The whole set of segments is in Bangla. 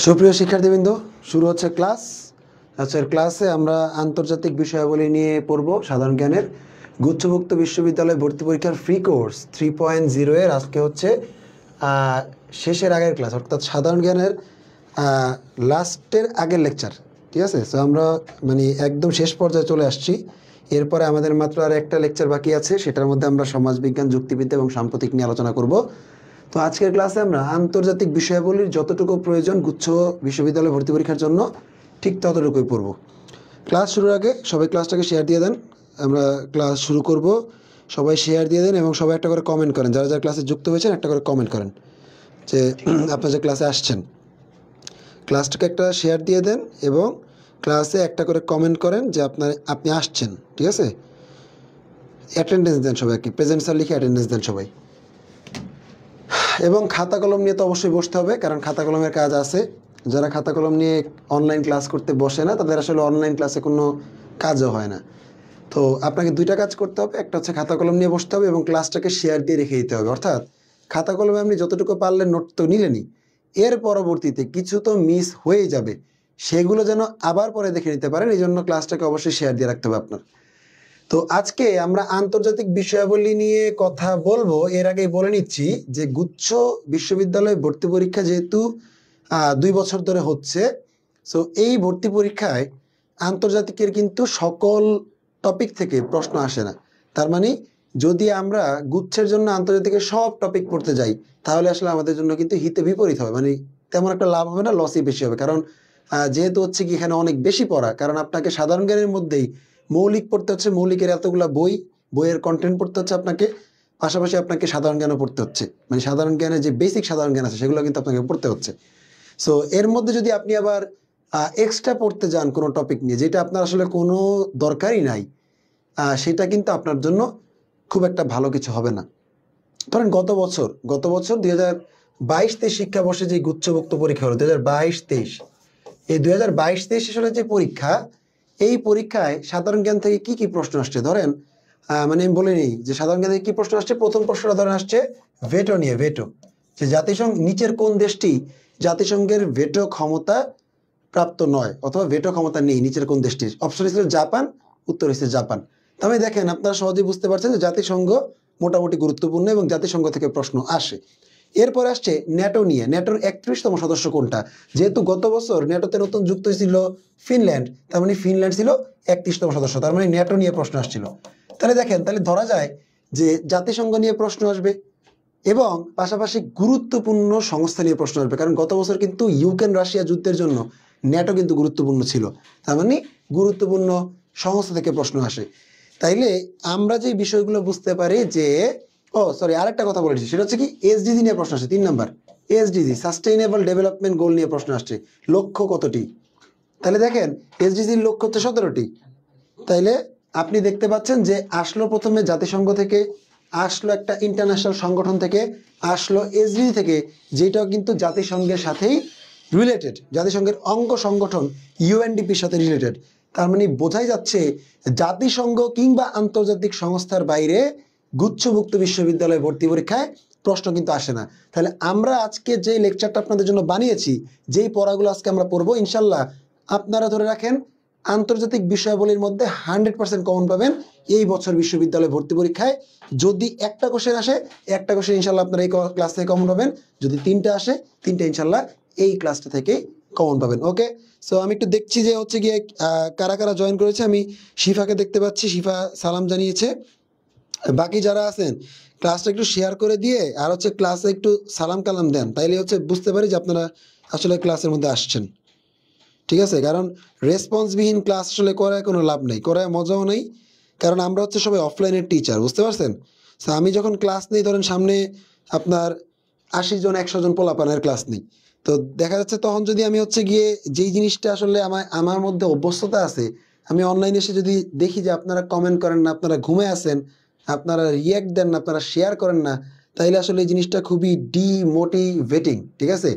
সুপ্রিয় শিক্ষার্থীবৃন্দ, শুরু হচ্ছে ক্লাস। আজকের ক্লাসে আমরা আন্তর্জাতিক বিষয়াবলী নিয়ে পড়ব। সাধারণ জ্ঞানের গুচ্ছভুক্ত বিশ্ববিদ্যালয় ভর্তি পরীক্ষার ফ্রি কোর্স 3.0 এর আজকে হচ্ছে শেষের আগের ক্লাস, অর্থাৎ সাধারণ জ্ঞানের লাস্টের আগের লেকচার। ঠিক আছে, তো আমরা একদম শেষ পর্যায়ে চলে আসছি। এরপরে আমাদের মাত্র আর একটা লেকচার বাকি আছে, সেটার মধ্যে আমরা সমাজবিজ্ঞান, যুক্তিবিদ্যা এবং সাম্প্রতিক নিয়ে আলোচনা করব। তো আজকের ক্লাসে আমরা আন্তর্জাতিক বিষয়াবলীর যতটুকু প্রয়োজন গুচ্ছ বিশ্ববিদ্যালয় ভর্তি পরীক্ষার জন্য ঠিক ততটুকুই পড়ব। ক্লাস শুরুর আগে সবাই ক্লাসটাকে শেয়ার দিয়ে দেন। আমরা ক্লাস শুরু করব, সবাই শেয়ার দিয়ে দেন এবং সবাই একটা করে কমেন্ট করেন। যারা যারা ক্লাসে যুক্ত হয়েছেন একটা করে কমেন্ট করেন যে আপনারা যে ক্লাসে আসছেন। ক্লাসটাকে একটা শেয়ার দিয়ে দেন এবং ক্লাসে একটা করে কমেন্ট করেন যে আপনি আসছেন। ঠিক আছে, অ্যাটেন্ডেন্স দেন সবাইকে, প্রেজেন্ট স্যার লিখে অ্যাটেন্ডেন্স দেন সবাই। এবং খাতা কলম নিয়ে তো অবশ্যই বসতে হবে, কারণ খাতা কলমের কাজ আছে। যারা খাতা কলম নিয়ে অনলাইন ক্লাস করতে বসে না, তাদের আসলে অনলাইন ক্লাসে কোনো কাজও হয় না। তো আপনাকে দুইটা কাজ করতে হবে, একটা হচ্ছে খাতা কলম নিয়ে বসতে হবে এবং ক্লাসটাকে শেয়ার দিয়ে রেখে দিতে হবে। অর্থাৎ খাতা কলমে আপনি যতটুকু পারলেন নোট তো নিলেনই, এর পরবর্তীতে কিছু তো মিস হয়ে যাবে, সেগুলো যেন আবার পরে দেখে নিতে পারেন। এই জন্য ক্লাসটাকে অবশ্যই শেয়ার দিয়ে রাখতে হবে আপনার। তো আজকে আমরা আন্তর্জাতিক বিষয়াবলী নিয়ে কথা বলবো। এর আগেই বলে নিচ্ছি যে গুচ্ছ বিশ্ববিদ্যালয় ভর্তি পরীক্ষা যেহেতু 2 বছর ধরে হচ্ছে, সো এই ভর্তি পরীক্ষায় আন্তর্জাতিকের কিন্তু সকল টপিক থেকে প্রশ্ন আসে না। তার মানে যদি আমরা গুচ্ছের জন্য আন্তর্জাতিকের সব টপিক পড়তে যাই, তাহলে আসলে আমাদের জন্য কিন্তু হিতে বিপরীত হবে, তেমন একটা লাভ হবে না, লসই বেশি হবে। কারণ যেহেতু হচ্ছে কি এখানে অনেক বেশি পড়া, কারণ আপনাকে সাধারণ জ্ঞানের মধ্যেই মৌলিক পড়তে হচ্ছে, মৌলিকের এতগুলা বইয়ের কন্টেন্ট পড়তে হচ্ছে আপনাকে, পাশাপাশি আপনাকে সাধারণ জ্ঞানও পড়তে হচ্ছে। সাধারণ জ্ঞানের যে বেসিক সাধারণ জ্ঞান আছে সেগুলো কিন্তু আপনাকে পড়তে হচ্ছে। সো এর মধ্যে যদি আপনি আবার এক্সট্রা পড়তে যান কোনো টপিক নিয়ে, যেটা আপনার আসলে কোনো দরকারই নাই, সেটা কিন্তু আপনার জন্য খুব একটা ভালো কিছু হবে না। ধরেন গত বছর 2022-23 শিক্ষাবর্ষে যে গুচ্ছভুক্ত পরীক্ষা হলো, 2022-23, এই 2022-23 সালের যে পরীক্ষা, এই পরীক্ষায় সাধারণ জ্ঞান থেকে কি কি প্রশ্ন আসছে ধরেন, আমি বলে নিই যে সাধারণ জ্ঞান থেকে কি প্রশ্ন আসছে। প্রথম প্রশ্নটা ধরেন আসছে ভেটো নিয়ে। ভেটো, যে জাতিসংঘ নিচের কোন দেশটি জাতিসংঘের ভেটো ক্ষমতা প্রাপ্ত নয়, অথবা ভেটো ক্ষমতা নেই নিচের কোন দেশটি। অপশন ছিল জাপান, উত্তর হচ্ছে জাপান। তাহলে দেখেন আপনারা সহজেই বুঝতে পারছেন যে জাতিসংঘ মোটামুটি গুরুত্বপূর্ণ এবং জাতিসংঘ থেকে প্রশ্ন আসে। এরপর আসছে ন্যাটো নিয়ে। ন্যাটোর 31তম সদস্য কোনটা? যেহেতু গত বছর ন্যাটোতে নতুন যুক্ত হয়েছিল ফিনল্যান্ড, তার মানে ফিনল্যান্ড ছিল 31তম সদস্য, তার মানে ন্যাটো নিয়ে প্রশ্ন আসছিল। তাহলে দেখেন, তাহলে ধরা যায় যে জাতিসংঘ নিয়ে প্রশ্ন আসবে এবং পাশাপাশি গুরুত্বপূর্ণ সংস্থা নিয়ে প্রশ্ন আসবে, কারণ গত বছর কিন্তু ইউক্রেন রাশিয়া যুদ্ধের জন্য ন্যাটো কিন্তু গুরুত্বপূর্ণ ছিল। তার মানে গুরুত্বপূর্ণ সংস্থা থেকে প্রশ্ন আসে। তাইলে আমরা যে বিষয়গুলো বুঝতে পারি যে, আরেকটা কথা বলেছি, সেটা হচ্ছে কি এসডিজি নিয়ে প্রশ্ন আসে। 3 number SDG, sustainable development goal নিয়ে প্রশ্ন আসছে। লক্ষ্য কতটি? তাহলে দেখেন এসডিজির লক্ষ্য হচ্ছে 17টি। তাইলে আপনি দেখতে পাচ্ছেন যে আসলো প্রথমে জাতিসংঘ থেকে, আসলো একটা ইন্টারন্যাশনাল সংগঠন থেকে, আসলো এসডিজি থেকে, যেটাও কিন্তু জাতিসংঘের সাথেই রিলেটেড, জাতিসংঘের অঙ্গ সংগঠন ইউএনডিপির সাথে রিলেটেড। তার মানে বোঝাই যাচ্ছে জাতিসংঘ কিংবা আন্তর্জাতিক সংস্থার বাইরে গুচ্ছভুক্ত বিশ্ববিদ্যালয় ভর্তি পরীক্ষায় প্রশ্ন কিন্তু আসে না। তাহলে আমরা আজকে যে লেকচারটা আপনাদের জন্য বানিয়েছি, যেই পড়াগুলো আজকে আমরা পড়বো, ইনশাল্লাহ আপনারা ধরে রাখেন আন্তর্জাতিক বিষয়াবলীর মধ্যে 100% কমন পাবেন এই বছর বিশ্ববিদ্যালয় ভর্তি পরীক্ষায়। যদি একটা কোশ্চেন আসে, একটা কোশ্চেন ইনশাল্লাহ আপনারা এই ক্লাস থেকে কমন পাবেন। যদি 3টা আসে, 3টা ইনশাল্লাহ এই ক্লাসটা থেকে কমন পাবেন। ওকে, সো আমি একটু দেখছি যে হচ্ছে গিয়ে কারা কারা জয়েন করেছে। আমি শিফাকে দেখতে পাচ্ছি, শিফা সালাম জানিয়েছে। বাকি যারা আছেন ক্লাসটা একটু শেয়ার করে দিয়ে আর হচ্ছে ক্লাসে একটু সালাম কালাম দেন, তাইলে হচ্ছে বুঝতে পারি যে আপনারা আসলে ক্লাসের মধ্যে আসছেন। ঠিক আছে, কারণ রেসপন্সবিহীন ক্লাস আসলে করায় কোনো লাভ নেই, করায় মজাও নেই, কারণ আমরা হচ্ছে সবাই অফলাইনের টিচার, বুঝতে পারছেন। সো আমি যখন ক্লাস নেই, ধরেন সামনে আপনার 80 জন 100 জন পোলাপানের ক্লাস নেই, তো দেখা যাচ্ছে তখন যদি আমি হচ্ছে গিয়ে যেই জিনিসটা আসলে আমার মধ্যে অভ্যস্ততা আছে, আমি অনলাইনে এসে যদি দেখি যে আপনারা কমেন্ট করেন না, আপনারা ঘুমে আছেন, আপনারা রিয়্যাক্ট দেন না, আপনারা শেয়ার করেন না, তাইলে আসলে এই জিনিসটা খুবই ডিমোটিভেটিং। ঠিক আছে,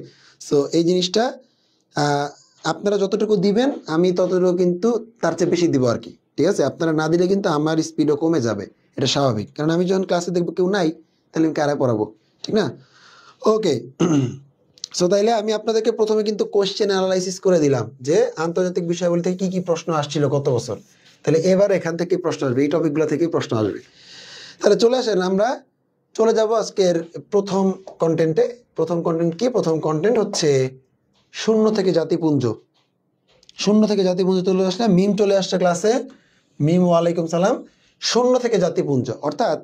সো এই জিনিসটা আপনারা যতটুকু দিবেন আমি ততটুকু কিন্তু তার চেয়ে বেশি দিব আর কি। ঠিক আছে, আপনারা না দিলে কিন্তু আমার স্পিডও কমে যাবে, এটা স্বাভাবিক, কারণ আমি যখন ক্লাসে দেখবো কেউ নাই, তাহলে আমি কারে পড়াবো, ঠিক না? ওকে, সো তাইলে আমি আপনাদেরকে প্রথমে কিন্তু কোশ্চেন অ্যানালাইসিস করে দিলাম যে আন্তর্জাতিক বিষয়াবলী থেকে কি কি প্রশ্ন আসছিল গত বছর। তাহলে এবার এখান থেকে প্রশ্ন আসবে, এই টপিকগুলো থেকেই প্রশ্ন আসবে। তাহলে চলে আসেন, আমরা চলে যাব আজকের প্রথম কন্টেন্টে। প্রথম কন্টেন্ট কি? প্রথম কন্টেন্ট হচ্ছে শূন্য থেকে জাতিপুঞ্জ। শূন্য থেকে জাতিপুঞ্জ চলে আসলে মিম চলে আসছে ক্লাসে। মিম ওয়ালাইকুম সালাম। শূন্য থেকে জাতিপুঞ্জ অর্থাৎ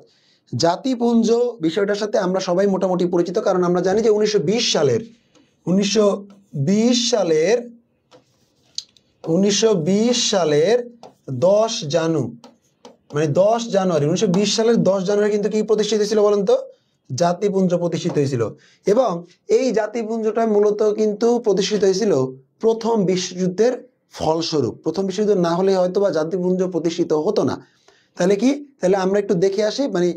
জাতিপুঞ্জ বিষয়টার সাথে আমরা সবাই মোটামুটি পরিচিত, কারণ আমরা জানি যে 1920 সালের 10 জানুয়ারি 1920 সালের 10 জানুয়ারি কিন্তু কি প্রতিষ্ঠিত হয়েছিল বলেন তো? জাতিপুঞ্জ প্রতিষ্ঠিত হয়েছিল। এবং এই জাতিপুঞ্জটা মূলত কিন্তু প্রতিষ্ঠিত হয়েছিল প্রথম বিশ্বযুদ্ধের ফলস্বরূপ। প্রথম বিশ্বযুদ্ধ না হলে হয়তো বা জাতিপুঞ্জ প্রতিষ্ঠিত হতো না। তাহলে কি? তাহলে আমরা একটু দেখে আসি, মানে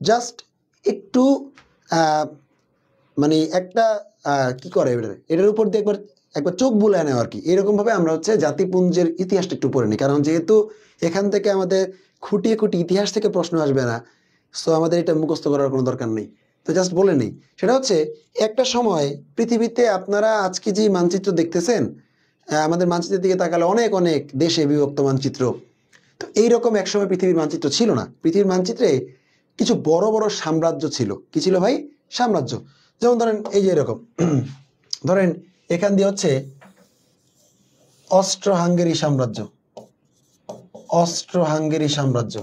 জাস্ট একটু মানে একটা কি করে এটার উপর দিয়ে একবার চোখ বুলায় নেওয়া আর কি। এরকম ভাবে আমরা হচ্ছে জাতিপুঞ্জের ইতিহাসটা একটু পড়ে নিই, কারণ যেহেতু এখান থেকে আমাদের খুঁটিয়ে ইতিহাস থেকে প্রশ্ন আসবে না, সো আমাদের এটা মুখস্থ করার কোনো দরকার নেই। তো জাস্ট বলে নেই, সেটা হচ্ছে একটা সময় পৃথিবীতে আপনারা আজকে যে মানচিত্র দেখতেছেন, আমাদের মানচিত্রের দিকে তাকালে অনেক অনেক দেশে বিভক্ত মানচিত্র। তো এইরকম একসময় পৃথিবীর মানচিত্র ছিল না। পৃথিবীর মানচিত্রে কিছু বড় বড় সাম্রাজ্য ছিল। কি ছিল ভাই? সাম্রাজ্য। যেমন ধরেন এই যে এরকম ধরেন এখান দিয়ে হচ্ছে অস্ট্রো হাঙ্গেরি সাম্রাজ্য, অস্ট্রো হাঙ্গেরি সাম্রাজ্য,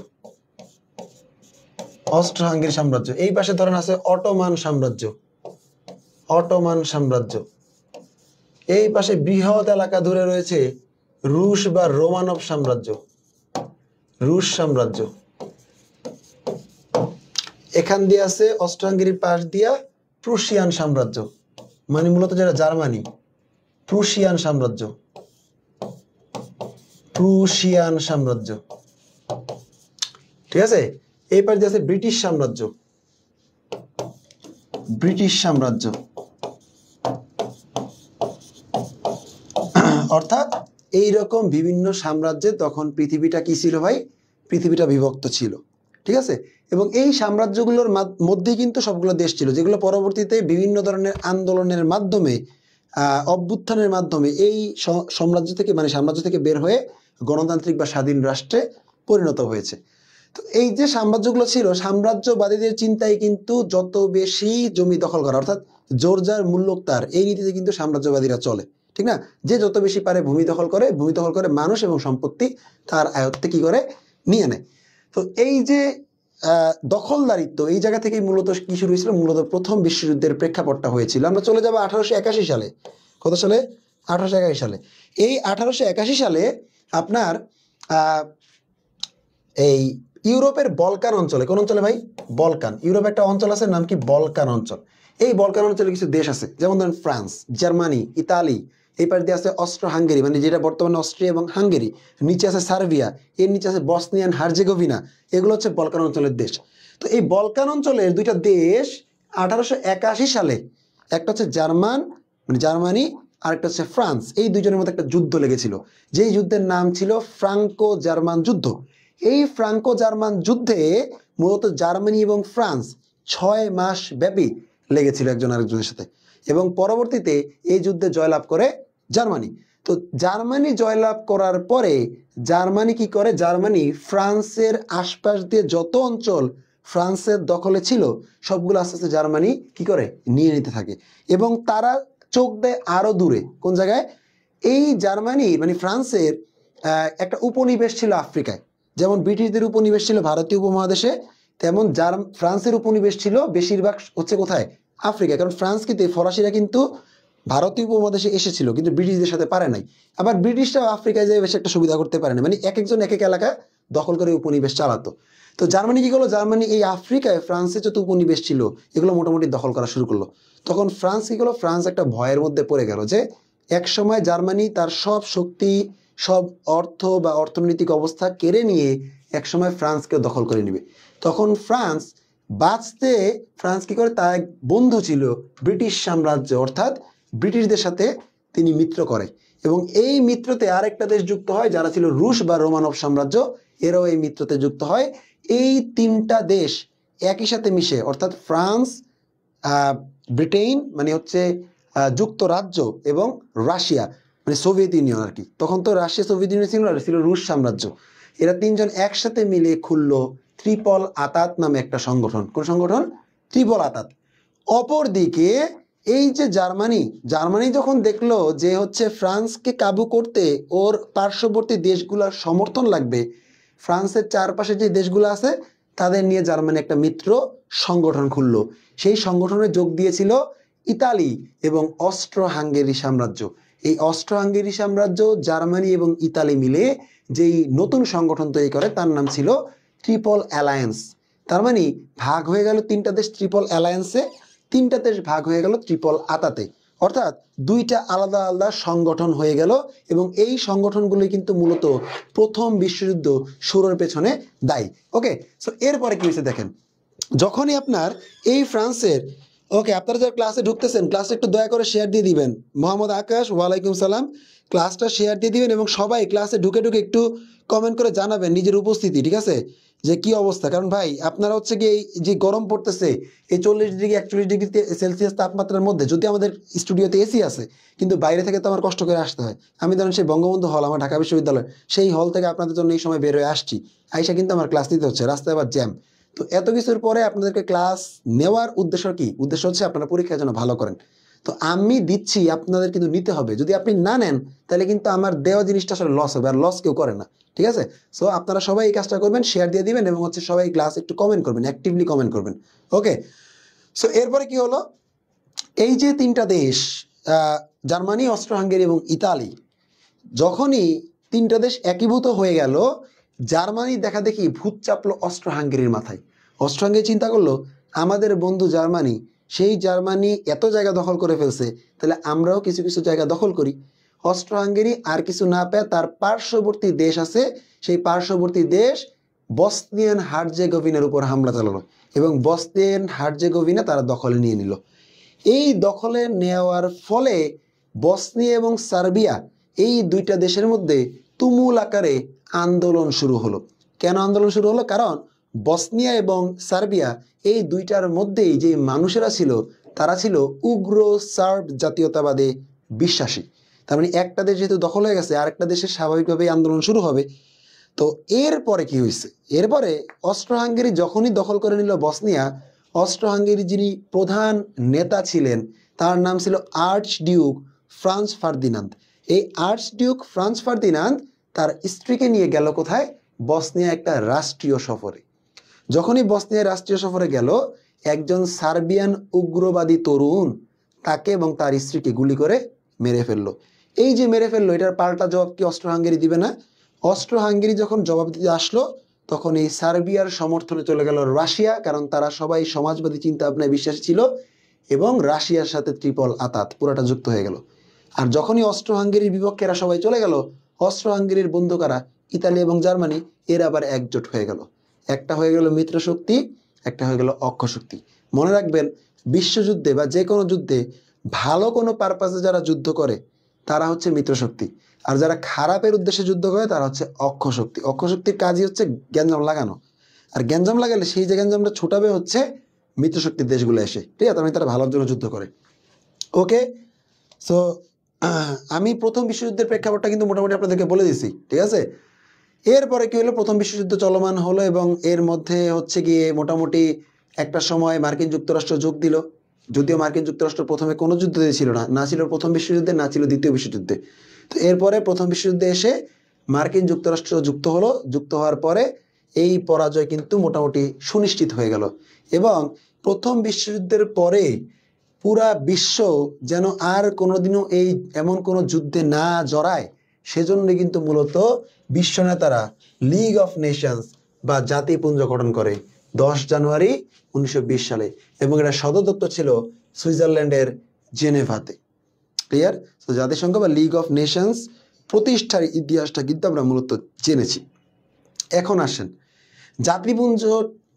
অস্ট্রো হাঙ্গেরি সাম্রাজ্য। এই পাশে ধরেন আছে অটোমান সাম্রাজ্য, অটোমান সাম্রাজ্য। এই পাশে বৃহৎ এলাকা ধরে রয়েছে রুশ বা রোমানব সাম্রাজ্য, রুশ সাম্রাজ্য। এখান দিয়ে আছে অস্ট্রো হাঙ্গেরির পাশ দিয়া প্রুশিয়ান সাম্রাজ্য, মানে মূলত যেটা জার্মানি, প্রুশিয়ান সাম্রাজ্য, প্রুশিয়ান সাম্রাজ্য। ঠিক আছে? এই পাশ দিয়ে আছে ব্রিটিশ সাম্রাজ্য, ব্রিটিশ সাম্রাজ্য। অর্থাৎ এইরকম বিভিন্ন সাম্রাজ্যে তখন পৃথিবীটা কি ছিল ভাই? পৃথিবীটা বিভক্ত ছিল। ঠিক আছে? এবং এই সাম্রাজ্যগুলোর মধ্যে কিন্তু সবগুলো দেশ ছিল, যেগুলো পরবর্তীতে বিভিন্ন ধরনের আন্দোলনের মাধ্যমে, অভ্যুত্থানের মাধ্যমে এই সাম্রাজ্য থেকে বের হয়ে গণতান্ত্রিক বা স্বাধীন রাষ্ট্রে পরিণত হয়েছে। তো এই যে সাম্রাজ্যগুলো ছিল, সাম্রাজ্যবাদীদের চিন্তায় কিন্তু যত বেশি জমি দখল করা, অর্থাৎ জোর যার মূল্য তার, এই নীতিতে কিন্তু সাম্রাজ্যবাদীরা চলে। ঠিক না? যে যত বেশি পারে ভূমি দখল করে মানুষ এবং সম্পত্তি তার আয়ত্তে কি করে নিয়ে নেয়। তো এই যে দখলদারিত্ব, এই জায়গা থেকেই মূলত কি শুরু হয়েছিল? মূলত প্রথম বিশ্বযুদ্ধের প্রেক্ষাপটটা হয়েছিল। আমরা চলে যাব 1881 সালে। কত সালে? 1881 সালে। এই 1881 সালে আপনার এই ইউরোপের বলকান অঞ্চলে, কোন অঞ্চলে ভাই? বলকান। ইউরোপে একটা অঞ্চল আছে, নাম কি? বলকান অঞ্চল। এই বলকান অঞ্চলে কিছু দেশ আছে, যেমন ধরেন ফ্রান্স, জার্মানি, ইতালি। এই পাশ দিয়ে আছে অস্ট্রো হাঙ্গেরি, মানে যেটা বর্তমানে অস্ট্রিয়া এবং হাঙ্গেরি। নিচে আছে সার্বিয়া, এর নিচে আছে বসনিয়ান হার্জেগোভিনা। এগুলো হচ্ছে বলকান অঞ্চলের দেশ। তো এই বলকান অঞ্চলের দুইটা দেশ 1881 সালে, একটা হচ্ছে জার্মানি, আর একটা হচ্ছে ফ্রান্স। এই দুইজনের মধ্যে একটা যুদ্ধ লেগেছিল, যেই যুদ্ধের নাম ছিল ফ্রাঙ্কো জার্মান যুদ্ধ। এই ফ্রাঙ্কো জার্মান যুদ্ধে মূলত জার্মানি এবং ফ্রান্স 6 মাস ব্যাপী লেগেছিল একজন আরেকজনের সাথে, এবং পরবর্তীতে এই যুদ্ধে জয়লাভ করে জার্মানি। তো জার্মানি জয়লাভ করার পরে জার্মানি কি করে? জার্মানি ফ্রান্সের আশপাশ দিয়ে যত অঞ্চল ফ্রান্সের দখলে ছিল সবগুলো আস্তে আস্তে জার্মানি কি করে নিয়ে নিতে থাকে, এবং তারা চোখ দেয় আরো দূরে। কোন জায়গায়? এই জার্মানি মানে ফ্রান্সের একটা উপনিবেশ ছিল আফ্রিকায়। যেমন ব্রিটিশদের উপনিবেশ ছিল ভারতীয় উপমহাদেশে, তেমন ফ্রান্সের উপনিবেশ ছিল বেশিরভাগ হচ্ছে কোথায়? আফ্রিকায়। কারণ ফ্রান্স কিন্তু, ফরাসিরা কিন্তু ভারতীয় উপমহাদেশে এসেছিল, কিন্তু ব্রিটিশদের সাথে পারে নাই। আবার ব্রিটিশরাও আফ্রিকায় যেয়ে বেশি একটা সুবিধা করতে পারে না, মানে এক একজন এক এক এলাকা দখল করে উপনিবেশ চালাতো। তো জার্মানি কি করলো? জার্মানি এই আফ্রিকায় ফ্রান্সের যত উপনিবেশ ছিল এগুলো মোটামুটি দখল করা শুরু করলো। তখন ফ্রান্স কি করলো? ফ্রান্স একটা ভয়ের মধ্যে পড়ে গেল যে এক সময় জার্মানি তার সব শক্তি, সব অর্থ বা অর্থনৈতিক অবস্থা কেড়ে নিয়ে একসময় ফ্রান্সকে দখল করে নেবে। তখন ফ্রান্স বাঁচতে, ফ্রান্স কি করে? তার এক বন্ধু ছিল ব্রিটিশ সাম্রাজ্য, অর্থাৎ ব্রিটিশদের সাথে তিনি মিত্র করে, এবং এই মিত্রতে আরেকটা দেশ যুক্ত হয় যারা ছিল রুশ বা রোমানব সাম্রাজ্য, এরাও এই মিত্রতে যুক্ত হয়। এই তিনটা দেশ একই সাথে মিশে, অর্থাৎ ফ্রান্স, ব্রিটেন মানে হচ্ছে যুক্তরাজ্য এবং রাশিয়া, মানে সোভিয়েত ইউনিয়ন আর কি, তখন তো রাশিয়া সোভিয়েত ইউনিয়ন ছিল আর ছিল রুশ সাম্রাজ্য, এরা তিনজন একসাথে মিলে খুললো ত্রিপল আতাত নামে একটা সংগঠন। কোন সংগঠন? ত্রিপল আতাত। অপরদিকে এই যে জার্মানি যখন দেখলো যে হচ্ছে ফ্রান্সকে কাবু করতে ওর পার্শ্ববর্তী দেশগুলোর সমর্থন লাগবে, ফ্রান্সের চারপাশে যে দেশগুলো আছে তাদের নিয়ে জার্মানি একটা মিত্র সংগঠন খুললো। সেই সংগঠনে যোগ দিয়েছিল ইতালি এবং অস্ট্রো হাঙ্গেরি সাম্রাজ্য। এই অস্ট্রো হাঙ্গেরি সাম্রাজ্য, জার্মানি এবং ইতালি মিলে যেই নতুন সংগঠন তৈরি করে তার নাম ছিল ট্রিপল অ্যালায়েন্স। তার মানে ভাগ হয়ে গেল তিনটা দেশ ট্রিপল অ্যালায়েন্সে, তিনটা দেশ ভাগ হয়ে গেল ট্রিপল আতাতে, অর্থাৎ দুইটা আলাদা আলাদা সংগঠন হয়ে গেল। এবং এই সংগঠনগুলি কিন্তু মূলত প্রথম বিশ্বযুদ্ধ শুরুর পেছনে দায়ী। ওকে, সো এরপরে কি হয়েছে দেখেন, যখনই আপনার এই ফ্রান্সের, ওকে আপনারা যারা ক্লাসে ঢুকতেছেন ক্লাসে একটু দয়া করে শেয়ার দিয়ে দিবেন। মোহাম্মদ আকাশ, ওয়ালাইকুম সালাম, ক্লাসটা শেয়ার দিয়ে দিবেন এবং সবাই ক্লাসে ঢুকে ঢুকে একটু কমেন্ট করে জানাবেন নিজের উপস্থিতি, ঠিক আছে, যে কি অবস্থা। কারণ ভাই আপনারা হচ্ছে কি এই যে গরম পড়তেছে, এই 40 ডিগ্রি 41 ডিগ্রি সেলসিয়াস তাপমাত্রার মধ্যে, যদি আমাদের স্টুডিওতে এসি আছে কিন্তু বাইরে থেকে তো আমার কষ্ট করে আসতে হয়। আমি ধরেন সেই বঙ্গবন্ধু হল, আমার ঢাকা বিশ্ববিদ্যালয়, সেই হল থেকে আপনাদের জন্য এই সময় বের হয়ে আসছি, আইসা কিন্তু আমার ক্লাস নিতে হচ্ছে, রাস্তায় আবার জ্যাম। তো এত কিছুর পরে আপনাদেরকে ক্লাস নেওয়ার উদ্দেশ্য কি? উদ্দেশ্য হচ্ছে আপনারা পরীক্ষার জন্য ভালো করেন। তো আমি দিচ্ছি, আপনাদের কিন্তু নিতে হবে। যদি আপনি না নেন তাহলে কিন্তু আমার দেওয়া জিনিসটা আসলে লস হবে, আর লস কেউ করে না, ঠিক আছে। সো আপনারা সবাই এই কাজটা করবেন, শেয়ার দিয়ে দিবেন এবং হচ্ছে সবাই ক্লাস একটু কমেন্ট করবেন, অ্যাক্টিভলি কমেন্ট করবেন। ওকে, সো এরপরে কি হলো, এই যে তিনটা দেশ জার্মানি, অস্ট্রো হাঙ্গেরি এবং ইতালি, যখনই তিনটা দেশ একীভূত হয়ে গেল, জার্মানি দেখা দেখি ভূত চাপলো অস্ট্রো হাঙ্গেরির মাথায়। অস্ট্রো হাঙ্গেরি চিন্তা করলো আমাদের বন্ধু জার্মানি, সেই জার্মানি এত জায়গা দখল করে ফেলছে, তাহলে আমরাও কিছু কিছু জায়গা দখল করি। অস্ট্রো হাঙ্গেরি আর কিছু না পেয়ে তার পার্শ্ববর্তী দেশ আছে, সেই পার্শ্ববর্তী দেশ বসনিয়ান হার্জেগোভিনার উপর হামলা চালালো এবং বসনিয়ান হার্জেগোভিনা তারা দখলে নিয়ে নিল। এই দখলে নেওয়ার ফলে বসনিয়া এবং সার্বিয়া, এই দুইটা দেশের মধ্যে তুমুল আকারে আন্দোলন শুরু হলো। কেন আন্দোলন শুরু হলো? কারণ বসনিয়া এবং সার্বিয়া এই দুইটার মধ্যেই যে মানুষেরা ছিল তারা ছিল উগ্র সার্ব জাতীয়তাবাদে বিশ্বাসী। তার মানে একটা দেশ যেহেতু দখল হয়ে গেছে, আরেকটা দেশের স্বাভাবিকভাবেই আন্দোলন শুরু হবে। তো এরপরে কি হয়েছে, এরপরে অস্ট্রো হাঙ্গেরি যখনই দখল করে নিল বসনিয়া, অস্ট্রো হাঙ্গেরি যিনি প্রধান নেতা ছিলেন তার নাম ছিল আর্চ ডিউক ফ্রান্স ফার্দিনান্দ। এই আর্চ ডিউক ফ্রান্স ফার্দিনান্দ তার স্ত্রীকে নিয়ে গেল কোথায়? বসনিয়া একটা রাষ্ট্রীয় সফরে। যখনই বসনিয়া রাষ্ট্রীয় সফরে গেল, একজন সার্বিয়ান উগ্রবাদী তরুণ তাকে এবং তার স্ত্রীকে গুলি করে মেরে ফেললো। এই যে মেরে ফেললো, এটার পাল্টা জবাব কি অস্ট্রো হাঙ্গেরি দিবে না? অস্ট্রো হাঙ্গেরি যখন জবাব দিতে আসলো, তখন এই সার্বিয়ার সমর্থনে চলে গেল রাশিয়া, কারণ তারা সবাই সমাজবাদী চিন্তা ভাবনায় বিশ্বাসী ছিল এবং রাশিয়ার সাথে ট্রিপল আতাত পুরাটা যুক্ত হয়ে গেল। আর যখনই অস্ট্রো হাঙ্গেরির বিপক্ষে এরা সবাই চলে গেল, অস্ট্রো হাঙ্গেরির বন্ধু কারা? ইতালি এবং জার্মানি, এরা আবার একজোট হয়ে গেল। একটা হয়ে গেল মিত্র শক্তি, একটা হয়ে গেল অক্ষ শক্তি। মনে রাখবেন, বিশ্বযুদ্ধে বা যে কোনো যুদ্ধে ভালো কোনো পারপাসে যারা যুদ্ধ করে তারা হচ্ছে মিত্র শক্তি, আর যারা খারাপের উদ্দেশ্যে যুদ্ধ করে তারা হচ্ছে অক্ষ শক্তি। অক্ষ শক্তির কাজই হচ্ছে গ্যাঞ্জাম লাগানো, আর গ্যাঞ্জাম লাগালে সেই যে গ্যাঞ্জামটা ছুটাবে হচ্ছে মিত্র শক্তির দেশগুলো এসে, ঠিক আছে, তারা ভালোর জন্য যুদ্ধ করে। ওকে, সো আমি প্রথম বিশ্বযুদ্ধের প্রেক্ষাপটটা কিন্তু মোটামুটি আপনাদেরকে বলে দিছি, ঠিক আছে। এরপরে কি হলো, প্রথম বিশ্বযুদ্ধ চলমান হলো এবং এর মধ্যে হচ্ছে গিয়ে মোটামুটি একটা সময় মার্কিন যুক্তরাষ্ট্র যোগ দিল। যদিও মার্কিন যুক্তরাষ্ট্র প্রথমে কোনো যুদ্ধে ছিল না, না ছিল প্রথম বিশ্বযুদ্ধে, না ছিল দ্বিতীয় বিশ্বযুদ্ধে। তো এরপরে প্রথম বিশ্বযুদ্ধে এসে মার্কিন যুক্তরাষ্ট্র যুক্ত হলো। যুক্ত হওয়ার পরে এই পরাজয় কিন্তু মোটামুটি সুনিশ্চিত হয়ে গেল এবং প্রথম বিশ্বযুদ্ধের পরে পুরা বিশ্ব যেন আর কোনোদিনও এই এমন কোনো যুদ্ধে না জড়ায়, সেজন্য কিন্তু মূলত বিশ্ব নেতারা লিগ অফ নেশনস বা জাতিপুঞ্জ গঠন করে 10 জানুয়ারি 1920 সালে, এবং এটা সদর দপ্তর ছিল সুইজারল্যান্ডের জেনেভাতে। ক্লিয়ার? তো জাতিসংঘ বা লিগ অফ নেশনস প্রতিষ্ঠার ইতিহাসটা কিন্তু আমরা মূলত জেনেছি। এখন আসেন, জাতিপুঞ্জ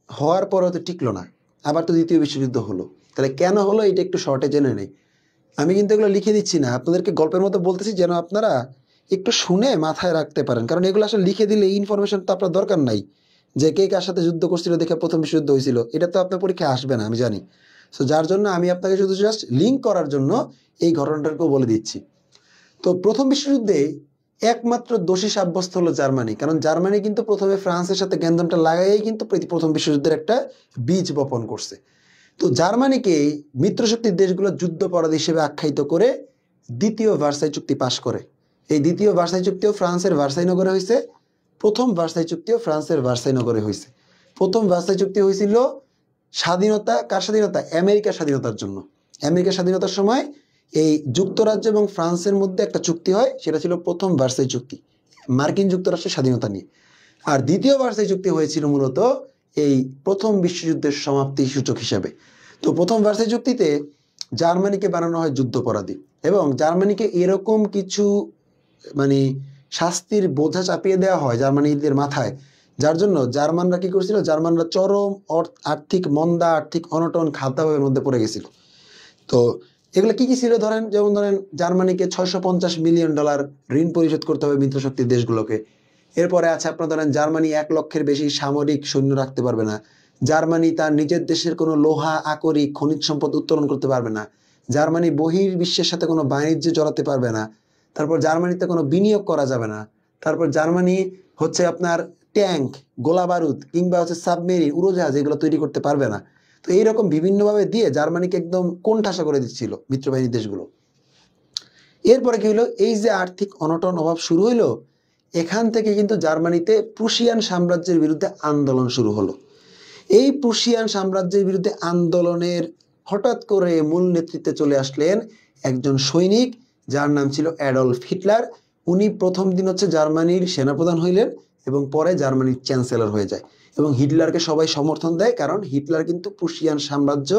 হওয়ার পরও তো টিকলো না, আবার তো দ্বিতীয় বিশ্বযুদ্ধ হলো। তাহলে কেন হলো এটা একটু শর্টে জেনে নেই। আমি কিন্তু এগুলো লিখে দিচ্ছি না, আপনাদেরকে গল্পের মতো বলতেছি যেন আপনারা একটু শুনে মাথায় রাখতে পারেন, কারণ এগুলো আসলে লিখে দিলে এই ইনফরমেশন তো আপনার দরকার নাই যে কে কার সাথে যুদ্ধ করছিল দেখে প্রথম বিশ্বযুদ্ধ হয়েছিল, এটা তো আপনার পরীক্ষায় আসবে না আমি জানি। সো যার জন্য আমি আপনাকে শুধু জাস্ট লিঙ্ক করার জন্য এই ঘটনাটাকেও বলে দিচ্ছি। তো প্রথম বিশ্বযুদ্ধে একমাত্র দোষী সাব্যস্ত হলো জার্মানি, কারণ জার্মানি কিন্তু প্রথমে ফ্রান্সের সাথে গ্যাঞ্জামটা লাগাইই কিন্তু প্রথম বিশ্বযুদ্ধের একটা বীজ বপন করছে। তো জার্মানিকে মিত্রশক্তির দেশগুলো যুদ্ধাপরাধী হিসেবে আখ্যায়িত করে দ্বিতীয় ভার্সাই চুক্তি পাশ করে। এই দ্বিতীয় ভার্সাই চুক্তিও ফ্রান্সের ভার্সাই নগরে হয়েছে, প্রথম ভার্সাই চুক্তিও ফ্রান্সের ভার্সাই নগরে হয়েছে। প্রথম ভার্সাই চুক্তি হয়েছিল স্বাধীনতা, কার স্বাধীনতা? আমেরিকার স্বাধীনতার জন্য। আমেরিকার স্বাধীনতার সময় এই যুক্তরাজ্য এবং ফ্রান্সের মধ্যে একটা চুক্তি হয়, সেটা ছিল প্রথম ভার্সাই চুক্তি, মার্কিন যুক্তরাষ্ট্রের স্বাধীনতা নিয়ে। আর দ্বিতীয় ভার্সাই চুক্তি হয়েছিল মূলত এই প্রথম বিশ্বযুদ্ধের সমাপ্তি সূচক হিসাবে। তো প্রথম ভার্সাই চুক্তিতে জার্মানিকে বানানো হয় যুদ্ধাপরাধী, এবং জার্মানিকে এরকম কিছু মানে শাস্তির বোঝা চাপিয়ে দেওয়া হয় জার্মানিদের মাথায়, যার জন্য জার্মানরা কি করছিল, জার্মানরা চরম আর্থিক মন্দা, আর্থিক অনটন, খাদ্যাভাবের মধ্যে পড়ে গেছিল। তো এগুলো কি কি ছিল ধরেন, যেমন ধরেন জার্মানিকে $650 মিলিয়ন ঋণ পরিশোধ করতে হবে মিত্রশক্তির দেশগুলোকে। এরপরে আছে আপনার ধরেন জার্মানি 1 লক্ষের বেশি সামরিক সৈন্য রাখতে পারবে না, জার্মানি তার নিজের দেশের কোনো লোহা, আকরিক, খনিজ সম্পদ উত্তোলন করতে পারবে না, জার্মানি বহির্বিশ্বের সাথে কোনো বাণিজ্যে জড়াতে পারবে না, তারপর জার্মানিতে কোনো বিনিয়োগ করা যাবে না, তারপর জার্মানি হচ্ছে আপনার ট্যাঙ্ক, গোলা বারুদ কিংবা হচ্ছে সাবমেরিন, উড়োজাহাজ এগুলো তৈরি করতে পারবে না। তো এইরকম বিভিন্নভাবে দিয়ে জার্মানিকে একদম কোণঠাসা করে দিচ্ছিল মিত্রবাহিনী দেশগুলো। এরপরে কি হলো, এই যে আর্থিক অনটন অভাব শুরু হইলো, এখান থেকে কিন্তু জার্মানিতে প্রুশিয়ান সাম্রাজ্যের বিরুদ্ধে আন্দোলন শুরু হলো। এই প্রুশিয়ান সাম্রাজ্যের বিরুদ্ধে আন্দোলনের হঠাৎ করে মূল নেতৃত্বে চলে আসলেন একজন সৈনিক, যার নাম ছিল অ্যাডলফ হিটলার। উনি প্রথম দিন হচ্ছে জার্মানির সেনাপ্রধান হইলেন এবং পরে জার্মানির চ্যান্সেলর হয়ে যায়, এবং হিটলারকে সবাই সমর্থন দেয়, কারণ হিটলার কিন্তু প্রুশিয়ান সাম্রাজ্য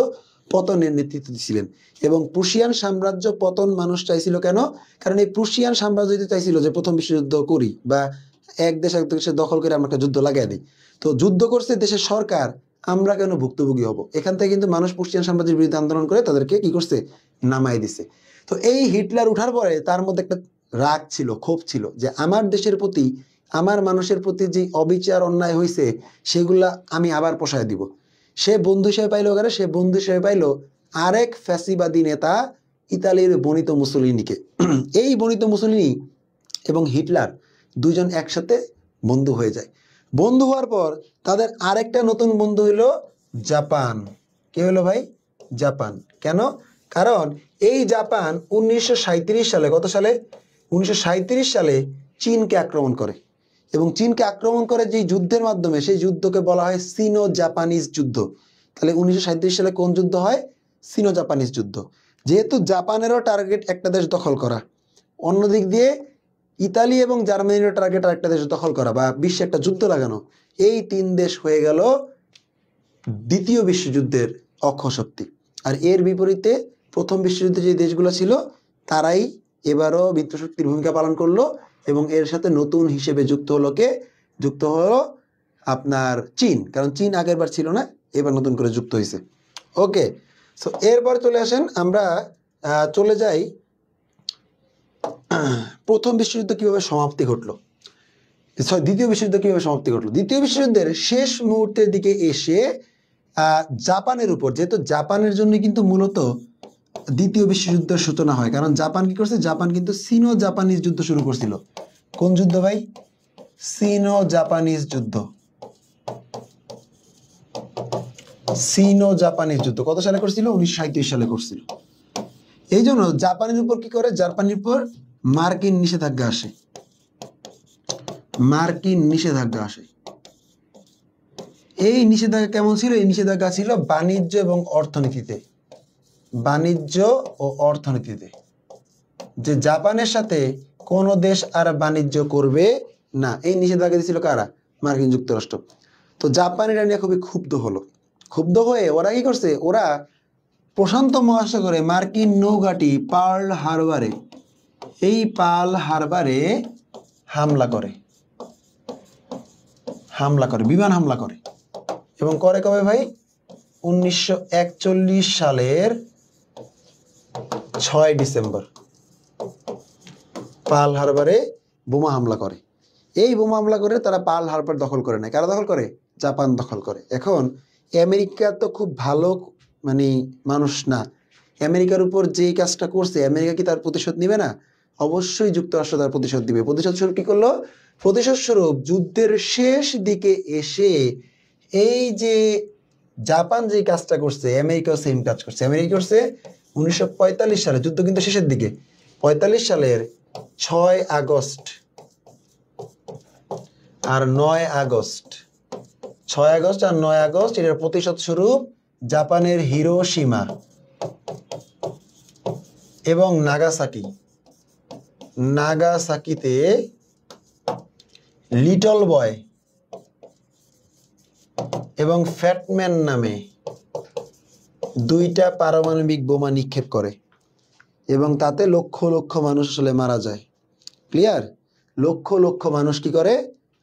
পতনের নেতৃত্ব দিয়েছিলেন। এবং প্রুশিয়ান সাম্রাজ্য পতন মানুষ চাইছিল কেন? কারণ এই প্রুশিয়ান সাম্রাজ্য চাইছিল যে প্রথম বিশ্বযুদ্ধ করি, বা এক দেশ এক দেশে দখল করে আমরা একটা যুদ্ধ লাগাই দিই। তো যুদ্ধ করছে দেশের সরকার, আমরা কেন ভুক্তভোগী হব? এখান থেকে কিন্তু মানুষ প্রুশিয়ান সাম্রাজ্যের বিরুদ্ধে আন্দোলন করে তাদেরকে কি করছে, নামাই দিছে। তো এই হিটলার উঠার পরে তার মধ্যে একটা রাগ ছিল, ক্ষোভ ছিল, যে আমার দেশের প্রতি, আমার মানুষের প্রতি যে অবিচার অন্যায় হয়েছে সেগুলা আমি আবার পোষায় দিব। সে বন্ধু হিসেবে পাইলো ওখানে, সে বন্ধু হিসেবে পাইলো আরেক ফ্যাসিবাদী নেতা ইতালির বনিতো মুসোলিনিকে। এই বনিতো মুসোলিনি এবং হিটলার দুইজন একসাথে বন্ধু হয়ে যায়। বন্ধু হওয়ার পর তাদের আরেকটা নতুন বন্ধু হইলো জাপান। কে হলো ভাই? জাপান। কেন? কারণ এই জাপান 1937 সালে, কত সালে? 1937 সালে চীনকে আক্রমণ করে, এবং চীনকে আক্রমণ করে যে যুদ্ধের মাধ্যমে, সেই যুদ্ধকে বলা হয় সিনো জাপানিজ যুদ্ধ। তাহলে 1937 সালে কোন যুদ্ধ হয়? সিনো জাপানিজ যুদ্ধ। যেহেতু জাপানেরও টার্গেট একটা দেশ দখল করা, অন্যদিক দিয়ে ইতালি এবং জার্মানিরও টার্গেট আর একটা দেশ দখল করা, বা বিশ্বে একটা যুদ্ধ লাগানো, এই 3 দেশ হয়ে গেল দ্বিতীয় বিশ্বযুদ্ধের অক্ষশক্তি। আর এর বিপরীতে প্রথম বিশ্বযুদ্ধে যে দেশগুলো ছিল তারাই এবারও মিত্রশক্তির ভূমিকা পালন করলো, এবং এর সাথে নতুন হিসেবে যুক্ত হলো আপনার চীন, কারণ চীন আগের বার ছিল না, এবার নতুন করে যুক্ত হয়েছে। ওকে, সো এরপর চলে আসেন, আমরা চলে যাই প্রথম বিশ্বযুদ্ধ কিভাবে সমাপ্তি ঘটলো, দ্বিতীয় বিশ্বযুদ্ধ কিভাবে সমাপ্তি ঘটলো। দ্বিতীয় বিশ্বযুদ্ধের শেষ মুহূর্তের দিকে এসে জাপানের উপর, যেহেতু জাপানের জন্য কিন্তু মূলত দ্বিতীয় বিশ্বযুদ্ধের সূচনা হয়, কারণ জাপান কি করছে, জাপান কিন্তু সিনো জাপানিজ যুদ্ধ শুরু করছিল। কোন যুদ্ধ ভাই? সিনো জাপানিজ যুদ্ধ। সিনো জাপানিজ যুদ্ধ কত সালে করছিল? 1937 সালে করছিল। এই জন্য জাপানের উপর কি করে, জাপানের উপর মার্কিন নিষেধাজ্ঞা আসে। মার্কিন নিষেধাজ্ঞা আসে। এই নিষেধাজ্ঞা কেমন ছিল? এই নিষেধাজ্ঞা ছিল বাণিজ্য এবং অর্থনীতিতে। বাণিজ্য ও অর্থনীতিতে, যে জাপানের সাথে কোন দেশ আর বাণিজ্য করবে না, এই নিষেধাজ্ঞা দিয়েছিল কারা? মার্কিন যুক্তরাষ্ট্র। তো জাপান এটা নিয়ে খুবই ক্ষুব্ধ হলো। ক্ষুব্ধ হয়ে ওরা কি করছে, ওরা প্রশান্ত মহাসাগরে মার্কিন নৌঘাঁটি পার্ল হারবারে, এই পার্ল হারবারে হামলা করে, বিমান হামলা করে। এবং করে কবে ভাই? 1941 সালের 6 ডিসেম্বর পার্ল হারবারে বোমা হামলা করে। এই বোমা হামলা করে তারা পার্ল হারবার দখল করে নেয়। কারা দখল করে? জাপান দখল করে। এখন আমেরিকা তো খুব ভালো মানে মানুষ না। আমেরিকার উপর যেই কাজটা করছে, আমেরিকা কি তার প্রতিশোধ নেবে না? অবশ্যই যুক্তরাষ্ট্র তার প্রতিশোধ দিবে। প্রতিশোধ স্বরূপ কি করলো? প্রতিশোধ স্বরূপ যুদ্ধের শেষ দিকে এসে এই যে জাপান যে কাজটা করছে, আমেরিকাও সেম কাজ করছে। আমেরিকা করছে 1945 সালে, যুদ্ধ কিন্তু শেষের দিকে, 45 সালের 6 আগস্ট আর 9 আগস্ট, 6 আগস্ট আর 9 আগস্ট এটার প্রতিশোধ স্বরূপ জাপানের হিরোশিমা এবং নাগাসাকিতে লিটল বয় এবং ফ্যাটম্যান নামে 2টা পারমাণবিক বোমা নিক্ষেপ করে এবং তাতে লক্ষ লক্ষ মানুষ আসলে মারা যায়। ক্লিয়ার? লক্ষ লক্ষ মানুষ কি করে?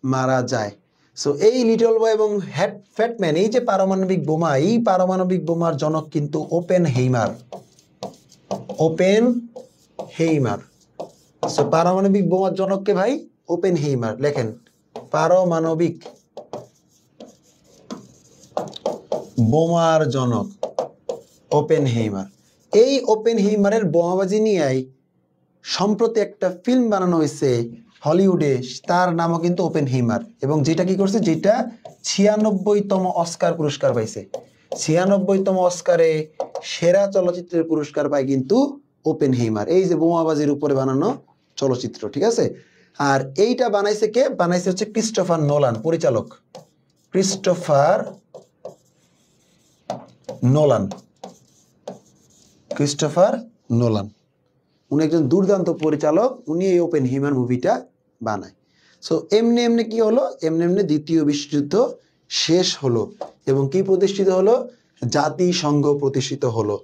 মারা যায়। সো এই লিটল বয় এবং ফ্যাটম্যান, এই যে পারমাণবিক বোমা, এই পারমাণবিক বোমার জনক কিন্তু ওপেনহেইমার। সো পারমাণবিক বোমার জনককে ভাই ওপেনহেইমার। লেখেন পারমাণবিক বোমার জনক ওপেনহেইমার। এই ওপেনহেইমারের বোমাবাজি নিয়েই সম্প্রতি একটা ফিল্ম বানানো হয়েছে হলিউডে, তার নামও কিন্তু ওপেনহেইমার, এবং যেটা কি করছে, যেটা 96তম অস্কার পুরস্কার পাইছে। 96তম অস্কারে সেরা চলচ্চিত্রের পুরস্কার পায় কিন্তু ওপেনহেইমার, এই যে বোমাবাজির উপরে বানানো চলচ্চিত্র। ঠিক আছে? আর এইটা বানাইছে কে? বানাইছে হচ্ছে ক্রিস্টোফার নোলান, পরিচালক ক্রিস্টোফার নোলান। উনি একজন দুর্দান্ত পরিচালক, উনি এই ওপেনহেইমার মুভিটা বানায়। সো এমনি এমনি কি হলো? এমনি এমনি দ্বিতীয় বিশ্বযুদ্ধ শেষ হলো এবং কি প্রতিষ্ঠিত হলো? জাতিসংঘ প্রতিষ্ঠিত হলো।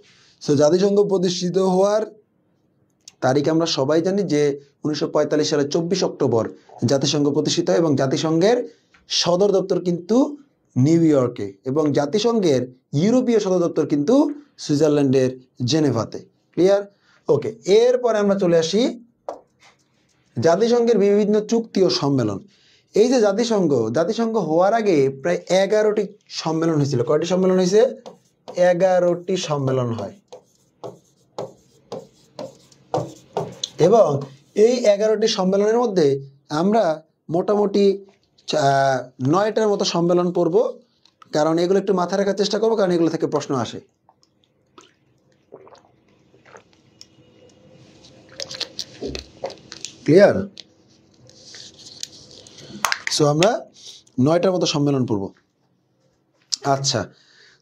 সো জাতিসংঘ প্রতিষ্ঠিত হওয়ার তারিখ আমরা সবাই জানি যে 1945 সালের 24 অক্টোবর জাতিসংঘ প্রতিষ্ঠিত হয়, এবং জাতিসংঘের সদর দপ্তর কিন্তু নিউ ইয়র্কে, এবং জাতিসংঘের ইউরোপীয় সদর দপ্তর কিন্তু সুইজারল্যান্ডের জেনেভাতে। ক্লিয়ার? ওকে, এরপরে আমরা চলে আসি জাতিসংঘের বিভিন্ন চুক্তি ও সম্মেলন। এই যে জাতিসংঘ হওয়ার আগে প্রায় 11টি সম্মেলন হয়েছিল। কয়টি সম্মেলন হয়েছে? 11টি সম্মেলন হয়, এবং এই 11টি সম্মেলনের মধ্যে আমরা মোটামুটি 9টার মতো সম্মেলন পড়ব, কারণ এগুলো একটু মাথায় রাখার চেষ্টা করবো, কারণ এগুলো থেকে প্রশ্ন আসে। ক্লিয়ার? সো আমরা 9টার মতো সম্মেলন পড়ব। আচ্ছা,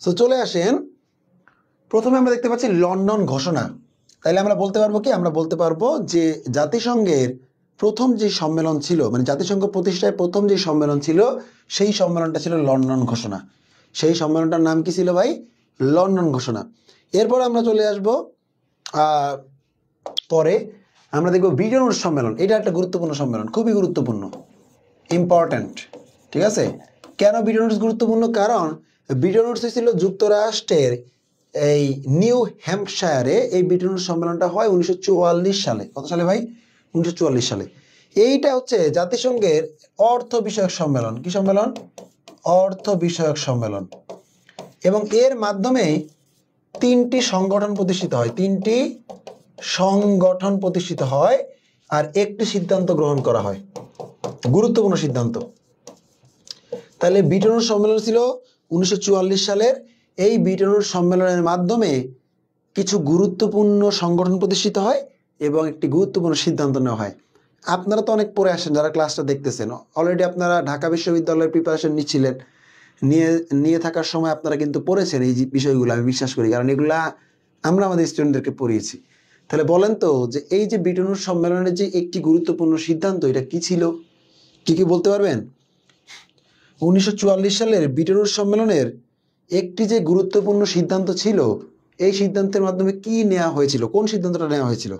সো চলে আসেন, প্রথমে আমরা দেখতে পাচ্ছি লন্ডন ঘোষণা। তাইলে আমরা বলতে পারবো কি? আমরা বলতে পারবো যে জাতিসংঘের প্রথম যে সম্মেলন ছিল, মানে জাতিসংঘ প্রতিষ্ঠায় প্রথম যে সম্মেলন ছিল, সেই সম্মেলনটা ছিল লন্ডন ঘোষণা। সেই সম্মেলনটার নাম কি ছিল ভাই? লন্ডন ঘোষণা। এরপর আমরা চলে আসব, পরে আমরা দেখব ব্রিটেন উডস সম্মেলন। এটা একটা গুরুত্বপূর্ণ সম্মেলন, খুবই গুরুত্বপূর্ণ, ইম্পর্ট্যান্ট। ঠিক আছে? কেন ব্রিটেন উডস গুরুত্বপূর্ণ? কারণ ব্রিটেন উডস ছিল যুক্তরাষ্ট্রের এই নিউ হ্যাম্পশায়ারে। এই ব্রিটেন উডস সম্মেলনটা হয় 1944 সালে। কত সালে ভাই? 1944 সালে। এইটা হচ্ছে জাতিসংঘের অর্থ বিষয়ক সম্মেলন। কি সম্মেলন? অর্থ বিষয়ক সম্মেলন। এবং এর মাধ্যমে 3টি সংগঠন প্রতিষ্ঠিত হয়, 3টি সংগঠন প্রতিষ্ঠিত হয়, আর একটি সিদ্ধান্ত গ্রহণ করা হয়, গুরুত্বপূর্ণ সিদ্ধান্ত। তাহলে ব্রিটেন উডস সম্মেলন ছিল 1944 সালের। এই ব্রিটেন উডস সম্মেলনের মাধ্যমে কিছু গুরুত্বপূর্ণ সংগঠন প্রতিষ্ঠিত হয় এবং একটি গুরুত্বপূর্ণ সিদ্ধান্ত নেওয়া হয়। আপনারা তো অনেক পড়ে আসেন, যারা ক্লাসটা দেখতেছেন অলরেডি, আপনারা ঢাকা বিশ্ববিদ্যালয়ের প্রিপারেশন নিচ্ছিলেন, নিয়ে থাকার সময় আপনারা কিন্তু পড়েছেন এই বিষয়গুলো, আমি বিশ্বাস করি, কারণ এগুলা আমরা আমাদের স্টুডেন্টদেরকে পড়িয়েছি। তাহলে বলেন তো, যে এই যে ব্রিটেন উডস সম্মেলনের যে একটি গুরুত্বপূর্ণ সিদ্ধান্ত, এটা কি ছিল? কি বলতে পারবেন? 1944 সালের ব্রিটেন উডস সম্মেলনের একটি যে গুরুত্বপূর্ণ সিদ্ধান্ত ছিল, এই সিদ্ধান্তের মাধ্যমে কি নেওয়া হয়েছিল? কোন সিদ্ধান্তটা নেওয়া হয়েছিল?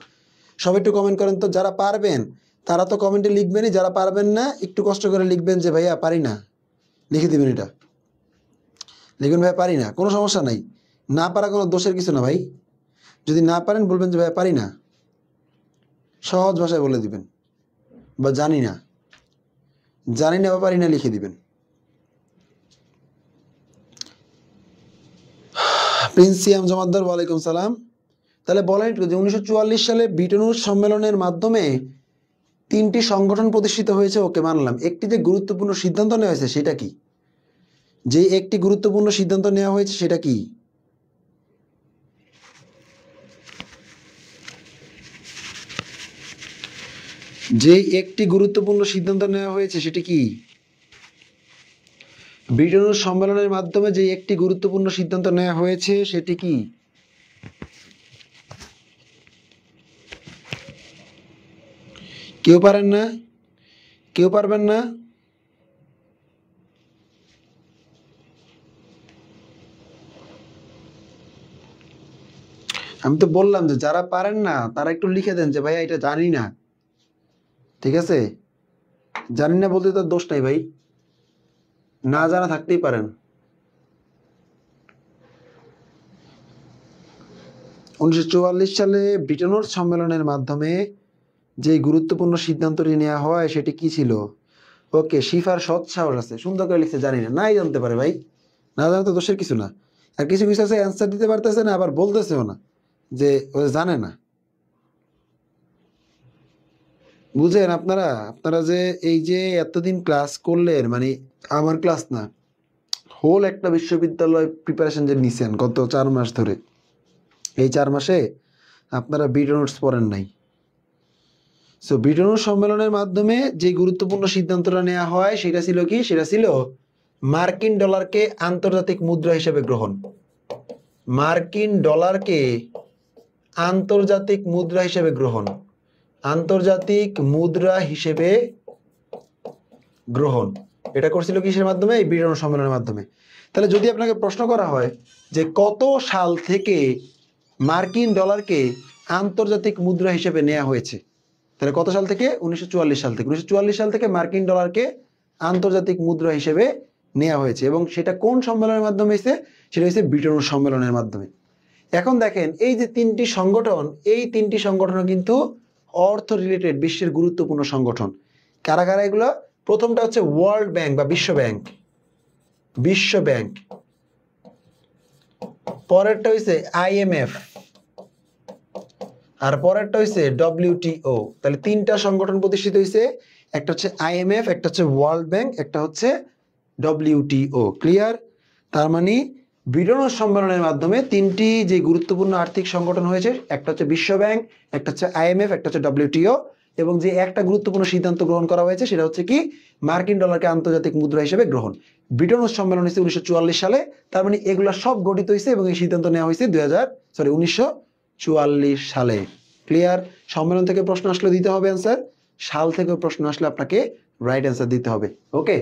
সবাই একটু কমেন্ট করেন তো। যারা পারবেন তারা তো কমেন্টে লিখবেনই, যারা পারবেন না একটু কষ্ট করে লিখবেন যে ভাইয়া পারি না, লিখে দিবেন। এটা লিখবেন ভাইয়া পারি না, কোনো সমস্যা নাই, না পারা কোনো দোষের কিছু না ভাই। যদি না পারেন বলবেন যে ভাইয়া পারি না, সহজ ভাষায় বলে দিবেন, বা জানি না বা পারি না লিখে দিবেন। প্রিন্সিয়াম জমাদ্দার, ওয়ালাইকুম সালাম। তাহলে বলেন একটু যে 1944 সালে ব্রিটেন উডস সম্মেলনের মাধ্যমে 3টি সংগঠন প্রতিষ্ঠিত হয়েছে, ওকে মানলাম। একটি যে গুরুত্বপূর্ণ সিদ্ধান্ত নেওয়া হয়েছে সেটা কি? যে একটি গুরুত্বপূর্ণ সিদ্ধান্ত নেওয়া হয়েছে সেটা কি? যে একটি গুরুত্বপূর্ণ সিদ্ধান্ত নেওয়া হয়েছে সেটি কি? ব্রিটেন উডস সম্মেলনের মাধ্যমে যে একটি গুরুত্বপূর্ণ সিদ্ধান্ত নেওয়া হয়েছে সেটি কি? কেউ পারেন না? কেউ পারবেন না? আমি তো বললাম যে যারা পারেন না তারা একটু লিখে দেন যে ভাইয়া এটা জানি না। ঠিক আছে, জানি না বলতে তার দোষ নাই ভাই, না জানা থাকতেই পারেন। 1944 সালে ব্রিটেন উডস সম্মেলনের মাধ্যমে যে গুরুত্বপূর্ণ সিদ্ধান্তটি নেওয়া হয় সেটি কি ছিল? ওকে, শিফার সৎ সাহস আছে, সুন্দর করে লিখতে, জানি না, নাই জানতে পারে ভাই, না জানা তো দোষের কিছু না। আর কিছু কিছু আছে অ্যান্সার দিতে পারতেছে না, আবার বলতেছেও না যে ও জানে না। বুঝেন আপনারা, আপনারা যে এই যে এতদিন ক্লাস করলেন, মানে আমার ক্লাস না, হোল একটা বিশ্ববিদ্যালয় প্রিপারেশন যে নিছেন গত 4 মাস ধরে, এই 4 মাসে আপনারা ব্রিটেন উডস পড়েন নাই। সো ব্রিটেন উডস সম্মেলনের মাধ্যমে যে গুরুত্বপূর্ণ সিদ্ধান্তটা নেওয়া হয় সেটা ছিল কি? সেটা ছিল মার্কিন ডলারকে আন্তর্জাতিক মুদ্রা হিসেবে গ্রহণ। মার্কিন ডলারকে আন্তর্জাতিক মুদ্রা হিসেবে গ্রহণ। আন্তর্জাতিক মুদ্রা হিসেবে গ্রহণ, এটা করছিল কিসের মাধ্যমে? এই ব্রিটেন উডস সম্মেলনের মাধ্যমে। তাহলে যদি আপনাকে প্রশ্ন করা হয় যে কত সাল থেকে মার্কিন ডলারকে আন্তর্জাতিক মুদ্রা হিসেবে নেওয়া হয়েছে, তাহলে কত সাল থেকে? 1944 সাল থেকে। 1944 সাল থেকে মার্কিন ডলারকে আন্তর্জাতিক মুদ্রা হিসেবে নেওয়া হয়েছে, এবং সেটা কোন সম্মেলনের মাধ্যমে হয়েছে? সেটা হয়েছে ব্রিটেন উডস সম্মেলনের মাধ্যমে। এখন দেখেন এই যে 3টি সংগঠন, এই 3টি সংগঠন কিন্তু অর্থ রিলেটেড বিশ্বের গুরুত্বপূর্ণ সংগঠন। কারা কারা এগুলো? প্রথমটা হচ্ছে ওয়ার্ল্ড ব্যাংক বা বিশ্ব ব্যাংক, বিশ্ব ব্যাংক। পরেরটা হইছে IMF, আর পরেরটা হইছে WTO। তাহলে 3টা সংগঠন প্রতিষ্ঠিত হয়েছে, একটা হচ্ছে IMF, একটা হচ্ছে ওয়ার্ল্ড ব্যাংক, একটা হচ্ছে WTO। ক্লিয়ার? তার মানে ব্রিটেন উডস সম্মেলনের মাধ্যমে 3টি যে গুরুত্বপূর্ণ আর্থিক সংগঠন হয়েছে, একটা হচ্ছে বিশ্ব ব্যাংক, একটা হচ্ছে IMF, একটা হচ্ছে WTO, এবং যে একটা গুরুত্বপূর্ণ সিদ্ধান্ত গ্রহণ করা হয়েছে সেটা হচ্ছে কি? মার্কিন ডলারকে আন্তর্জাতিক মুদ্রা হিসেবে গ্রহণ। ব্রিটেন উডস সম্মেলন হয়েছে 1944 সালে। তার মানে এগুলা সব গঠিত হয়েছে এবং এই সিদ্ধান্ত নেওয়া হয়েছে 1944 সালে। ক্লিয়ার? সম্মেলন থেকে প্রশ্ন আসলে দিতে হবে অ্যান্সার, সাল থেকে প্রশ্ন আসলে আপনাকে রাইট অ্যান্সার দিতে হবে। ওকে,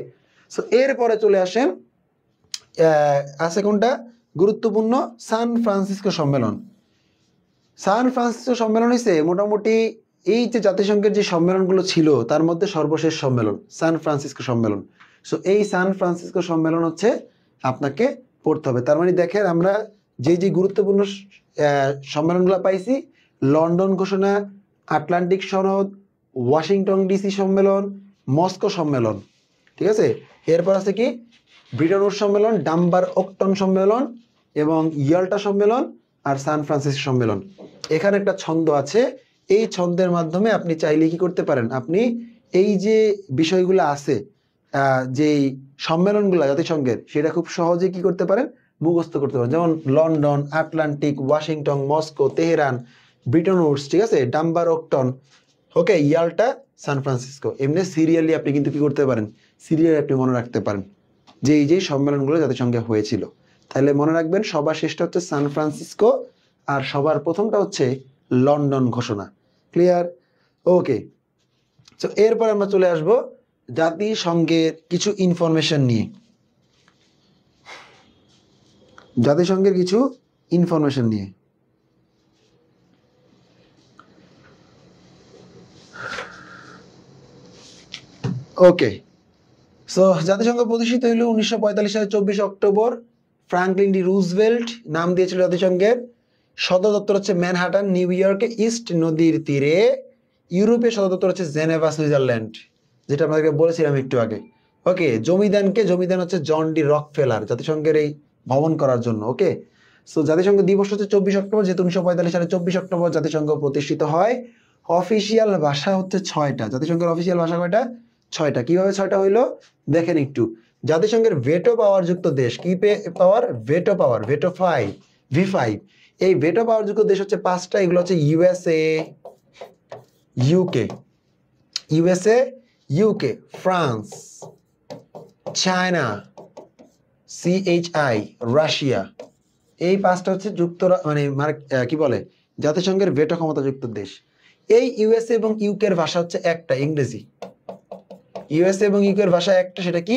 সো এরপরে চলে আসেন, আছে কোনটা গুরুত্বপূর্ণ? সান ফ্রান্সিসকো সম্মেলন। সান ফ্রান্সিসকো সম্মেলন হয়েছে মোটামুটি এই যে জাতিসংঘের যে সম্মেলনগুলো ছিল তার মধ্যে সর্বশেষ সম্মেলন সান ফ্রান্সিসকো সম্মেলন। সো এই সান ফ্রান্সিসকো সম্মেলন হচ্ছে আপনাকে পড়তে হবে। তার মানে দেখেন আমরা যে যে গুরুত্বপূর্ণ সম্মেলনগুলো পাইছি, লন্ডন ঘোষণা, আটলান্টিক সনদ, ওয়াশিংটন ডিসি সম্মেলন, মস্কো সম্মেলন, ঠিক আছে? এরপর আছে কি? ব্রিটেন উডস সম্মেলন, ডাম্বার ওকটন সম্মেলন, এবং ইয়াল্টা সম্মেলন, আর সান ফ্রান্সিসকো সম্মেলন। এখানে একটা ছন্দ আছে, এই ছন্দের মাধ্যমে আপনি চাইলে কি করতে পারেন? আপনি এই যে বিষয়গুলো আছে, যেই সম্মেলনগুলো জাতিসংঘের, সেটা খুব সহজে কি করতে পারেন? মুখস্থ করতে পারেন। যেমন London, Atlantic, Washington, Moscow, Tehran, Britain Woods, ঠিক আছে, ডাম্বার ওকটন, ওকে, ইয়াল্টা, সান ফ্রান্সিসকো। এমনি সিরিয়ালি আপনি কিন্তু কি করতে পারেন? সিরিয়ালি আপনি মনে রাখতে পারেন যে এই যে সম্মেলনগুলো জাতিসংঘে হয়েছিল। তাহলে মনে রাখবেন সবার শেষটা হচ্ছে সান ফ্রান্সিসকো, আর সবার প্রথমটা হচ্ছে লন্ডন ঘোষণা। ক্লিয়ার? ওকে, তো এরপর আমরা চলে আসব জাতিসংঘের কিছু ইনফরমেশন নিয়ে। জাতিসংঘের কিছু ইনফরমেশন নিয়ে। ওকে, সো জাতিসংঘ প্রতিষ্ঠিত হইল 1945 সালের 24 অক্টোবর। ফ্রাঙ্কলিন ডি রুজভেল্ট নাম দিয়েছিল জাতিসংঘের। সদর দপ্তর হচ্ছে ম্যানহাটন, নিউ ইয়র্কে, ইস্ট নদীর তীরে। ইউরোপের সদর দপ্তর হচ্ছে জেনেভা, সুইজারল্যান্ড, যেটা আপনাদেরকে বলেছিলাম একটু আগে। ওকে, জমিদান হচ্ছে জন ডি রকফেলার, জাতিসংঘের এই ভবন করার জন্য। ওকে, সো জাতিসংঘ দিবস হচ্ছে 24 অক্টোবর, যেহেতু 1945 সালে 24 অক্টোবর জাতিসংঘ প্রতিষ্ঠিত হয়। অফিসিয়াল ভাষা হচ্ছে 6টা। জাতিসংঘের অফিসিয়াল ভাষা কয়টা? 6টা। কিভাবে 6টা হইলো দেখেন একটু। জাতিসংঘের ভেটো পাওয়ার যুক্ত দেশ, কি পাওয়ার? ভেটো পাওয়ার, ভেটো 5, V5। এই ভেটো পাওয়ার যুক্ত দেশ হচ্ছে 5টা। এগুলো হচ্ছে USA, UK, USA, UK, France, China, CHI, Russia. এই 5টা হচ্ছে কি বলে জাতিসংঘের ভেটো ক্ষমতাযুক্ত দেশ। এই ইউএসএ এবং ইউকের ভাষা হচ্ছে একটা, ইংরেজি। ইউএসএ এবং ইউকের ভাষা একটা, সেটা কি?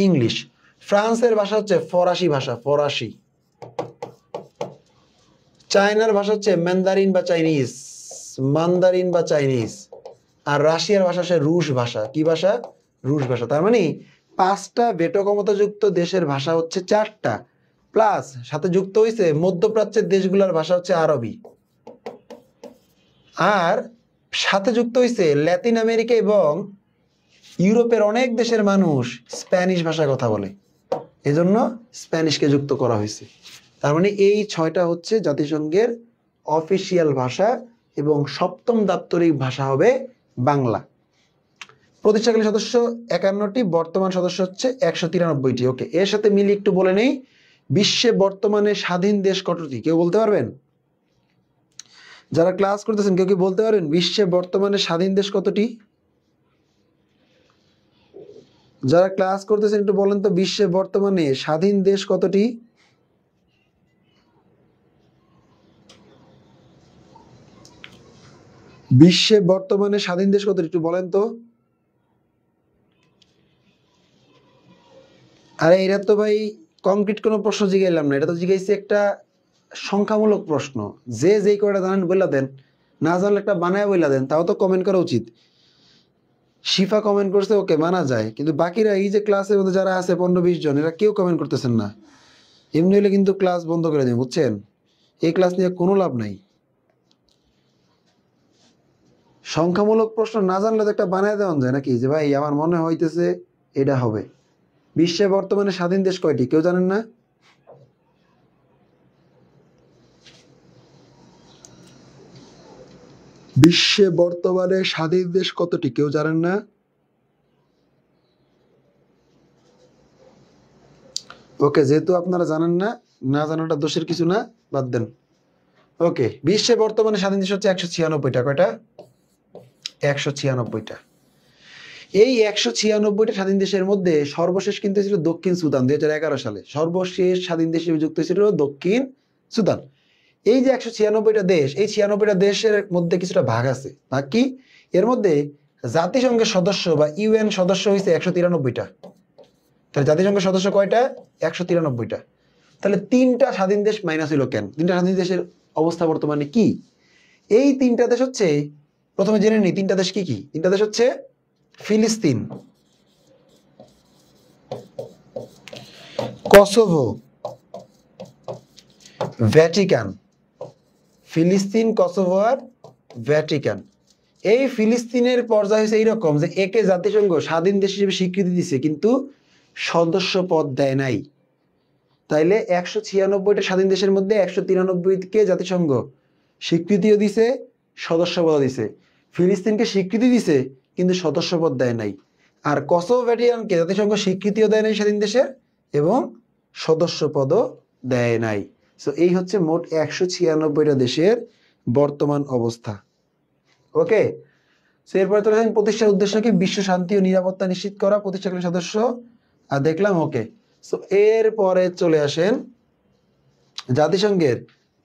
ইংলিশ। ফ্রান্সের ভাষা হচ্ছে ফরাসি ভাষা, ফরাসি। চায়নার ভাষা হচ্ছে ম্যান্দারিন বা চাইনিজ, মান্দারিন বা চাইনিজ। আর রাশিয়ার ভাষা হচ্ছে রুশ ভাষা। কি ভাষা? রুশ ভাষা। তার মানে 5টা ভেটো ক্ষমতাযুক্ত দেশের ভাষা হচ্ছে 4টা, প্লাস সাথে যুক্ত হয়েছে মধ্যপ্রাচ্যের দেশগুলোর ভাষা হচ্ছে আরবি, আর সাথে যুক্ত হয়েছে ল্যাতিন আমেরিকা এবং ইউরোপের অনেক দেশের মানুষ স্প্যানিশ ভাষায় কথা বলে, এজন্য স্প্যানিশকে যুক্ত করা হয়েছে। তার মানে এই 6টা হচ্ছে জাতিসংঘের অফিসিয়াল ভাষা, এবং 7ম দাপ্তরিক ভাষা হবে বাংলা। প্রতিষ্ঠাকালীন সদস্য 51টি, বর্তমান সদস্য হচ্ছে 193টি। ওকে, এর সাথে মিলিয়ে একটু বলে নেই, বিশ্বে বর্তমানে স্বাধীন দেশ কতটি? কেউ বলতে পারবেন? যারা ক্লাস করতেছেন কেউ কি বলতে পারবেন বিশ্বে বর্তমানে স্বাধীন দেশ কতটি? যারা ক্লাস করতেছেন একটু বলেন তো, বিশ্বে বর্তমানে স্বাধীন দেশ কতটি? বিশ্বে বর্তমানে স্বাধীন দেশ কতটি একটু বলেন তো। আরে এটা তো ভাই কংক্রিট কোনো প্রশ্ন জিগাইলাম না, এটা তো জিগাইছি একটা সংখ্যামূলক প্রশ্ন। যে যেই কয়টা জানেন বইলা দেন, না জানলে একটা বানায় বইলা দেন, তাও তো কমেন্ট করা উচিত। শিফা কমেন্ট করছে, ওকে মানা যায়, কিন্তু বাকিরা এই যে ক্লাসের মধ্যে যারা আছে 15-20 জন, এরা কেউ কমেন্ট করতেছেন না। এমনি হলে কিন্তু ক্লাস বন্ধ করে দেবেন, বুঝছেন? এই ক্লাস নিয়ে কোনো লাভ নাই। সংখ্যামূলক প্রশ্ন না জানলে তো একটা বানায় দেওয়া যায় নাকি, যে ভাই আমার মনে হইতেছে এটা হবে। বিশ্বে বর্তমানে স্বাধীন দেশ কয়টি কেউ জানেন না? বিশ্বে বর্তমানে স্বাধীন দেশ কতটি কেউ জানেন না? ওকে, যেহেতু আপনারা জানেন না, না জানাটা দোষের কিছু না, বাদ দেন। ওকে, বিশ্বে বর্তমানে স্বাধীন দেশ হচ্ছে 196টা। কয়টা? 196টা। এই 196টা স্বাধীন দেশের মধ্যে সর্বশেষ কিন্তু ছিল দক্ষিণ সুদান 2011 সালে। সর্বশেষ স্বাধীন দেশ হিসেবে যুক্ত হয়েছিল দক্ষিণ সুদান। এই যে 196টা দেশ, এই 96টা দেশের মধ্যে কিছুটা ভাগ আছে। ভাগ কি? এর মধ্যে জাতিসংঘের সদস্য বা ইউএন সদস্য হয়েছে 193টা। তাহলে জাতিসংঘের সদস্য কয়টা? 193টা। তাহলে 3টা স্বাধীন দেশ মাইনাস হইল কেন? 3টা স্বাধীন দেশের অবস্থা বর্তমানে কি? এই 3টা দেশ হচ্ছে, প্রথমে জেনে নিই 3টা দেশ কি কি। 3টা দেশ হচ্ছে ফিলিস্তিন, কসোভো, ভ্যাটিকান। ফিলিস্তিন, কসোভো আর ভ্যাটিকান। এই ফিলিস্তিনের পর্যায়ে হয়েছে এইরকম যে একে জাতিসংঘ স্বাধীন দেশ হিসেবে স্বীকৃতি দিছে, কিন্তু সদস্য পদ দেয় নাই। তাইলে 196টা স্বাধীন দেশের মধ্যে 193কে জাতিসংঘ স্বীকৃতিও দিছে, সদস্যপদ দিছে। ফিলিস্তিনকে স্বীকৃতি দিছে কিন্তু সদস্যপদ দেয় নাই। আর কসোভো ভ্যাটিকানকে জাতিসংঘ স্বীকৃতিও দেয় নাই স্বাধীন দেশের, এবং সদস্যপদও দেয় নাই। সো এই হচ্ছে মোট 196টা দেশের বর্তমান অবস্থা। ওকে, সো এরপরে তো প্রতিষ্ঠার উদ্দেশ্য কি? বিশ্ব শান্তি ও নিরাপত্তা নিশ্চিত করা, প্রতিষ্ঠাকালীন সদস্য আর দেখলাম। ওকে, সো এরপরে চলে আসেন জাতিসংঘের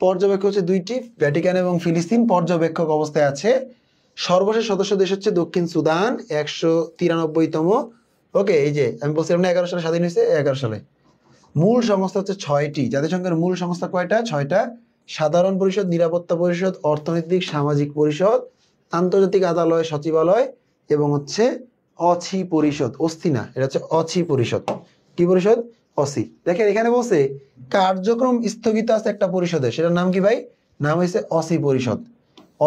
পর্যবেক্ষক হচ্ছে 2টি, ভ্যাটিকান এবং ফিলিস্তিন পর্যবেক্ষক অবস্থায় আছে। সর্বশেষ সদস্য দেশ হচ্ছে দক্ষিণ সুদান 193তম। ওকে, এই যে আমি বলছিলাম না 11 সালে স্বাধীন হয়েছে, 11 সালে। মূল সংস্থা হচ্ছে 6টি। জাতিসংঘের মূল সংস্থা কয়টা? 6টা। সাধারণ পরিষদ, নিরাপত্তা পরিষদ, অর্থনৈতিক সামাজিক পরিষদ, আন্তর্জাতিক আদালত সচিবালয়, এবং হচ্ছে অছি পরিষদ। অস্থি না, এটা হচ্ছে অছি পরিষদ। কি পরিষদ? অছি। দেখেন এখানে বলছে কার্যক্রম স্থগিত আছে একটা পরিষদে, সেটার নাম কি ভাই? নাম হয়েছে অছি পরিষদ।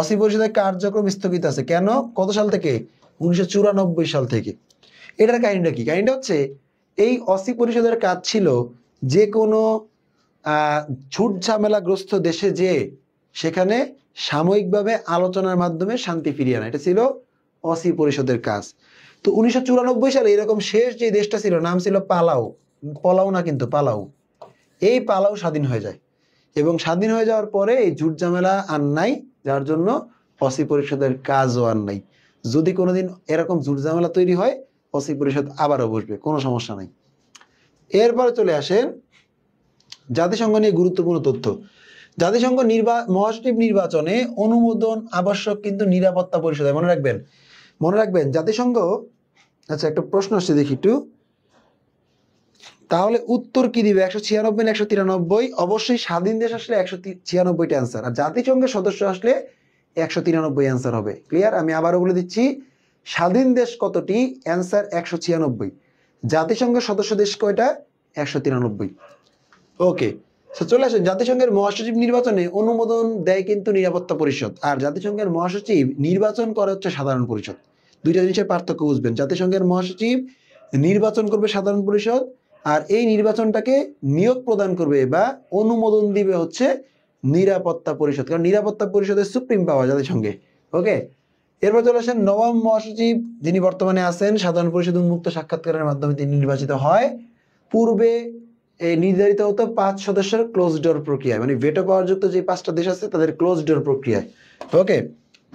অছি পরিষদের কার্যক্রম স্থগিত আছে কেন? কত সাল থেকে? 1994 সাল থেকে। এটার কাহিনীটা কি? কাহিনীটা হচ্ছে এই অছি পরিষদের কাজ ছিল যে কোনো ঝুট ঝামেলাগ্রস্ত দেশে যে সেখানে সাময়িকভাবে আলোচনার মাধ্যমে শান্তি ফিরিয়ে আনা, এটা ছিল অসি পরিষদের কাজ। তো 1994 সালে এরকম শেষ যে দেশটা ছিল নাম ছিল পালাউ, পলাউ না কিন্তু পালাউ। এই পালাউ স্বাধীন হয়ে যায় এবং স্বাধীন হয়ে যাওয়ার পরে এই ঝুট ঝামেলা আর নাই, যার জন্য অসি পরিষদের কাজও আর নাই। যদি কোনোদিন এরকম ঝুট ঝামেলা তৈরি হয় অসি পরিষদ আবারও বসবে, কোনো সমস্যা নাই। এরপরে চলে আসেন জাতিসংঘ নিয়ে গুরুত্বপূর্ণ তথ্য। জাতিসংঘ মহাসচিব নির্বাচনে অনুমোদন আবশ্যক কিন্তু নিরাপত্তা পরিষদে, মনে রাখবেন জাতিসংঘ। আচ্ছা একটা প্রশ্ন আসছে দেখি একটু, তাহলে উত্তর কি দিবে? 196 না 193? অবশ্যই স্বাধীন দেশ আসলে 196টা অ্যান্সার, আর জাতিসংঘের সদস্য আসলে 193 অ্যান্সার হবে। ক্লিয়ার? আমি আবারও বলে দিচ্ছি, স্বাধীন দেশ কতটি? অ্যান্সার 196। জাতিসংঘের সদস্য দেশ কয়টা? 193। ওকে, চলে আসেন জাতিসংঘের মহাসচিব নির্বাচনে অনুমোদন দেয় কিন্তু নিরাপত্তা পরিষদ, আর জাতিসংঘের মহাসচিব নির্বাচন করে হচ্ছে সাধারণ পরিষদ। দুইটা জিনিসের পার্থক্য বুঝবেন। জাতিসংঘের মহাসচিব নির্বাচন করবে সাধারণ পরিষদ, আর এই নির্বাচনটাকে নিয়োগ প্রদান করবে বা অনুমোদন দিবে হচ্ছে নিরাপত্তা পরিষদ, কারণ নিরাপত্তা পরিষদের সুপ্রিম পাওয়ার জাতিসংঘে। ওকে, এরপর চলে আসেন নবম মহাসচিব, যিনি বর্তমানে আছেন। সাধারণ পরিষদ উন্মুক্ত সাক্ষাৎকারের মাধ্যমে তিনি নির্বাচিত হয়। পূর্বে নির্ধারিত হতো 5 সদস্যের ক্লোজ ডোর প্রক্রিয়ায়, মানে ভেটো পাওয়ার যুক্ত যে 5টা দেশ আছে তাদের ক্লোজ ডোর প্রক্রিয়ায়। ওকে,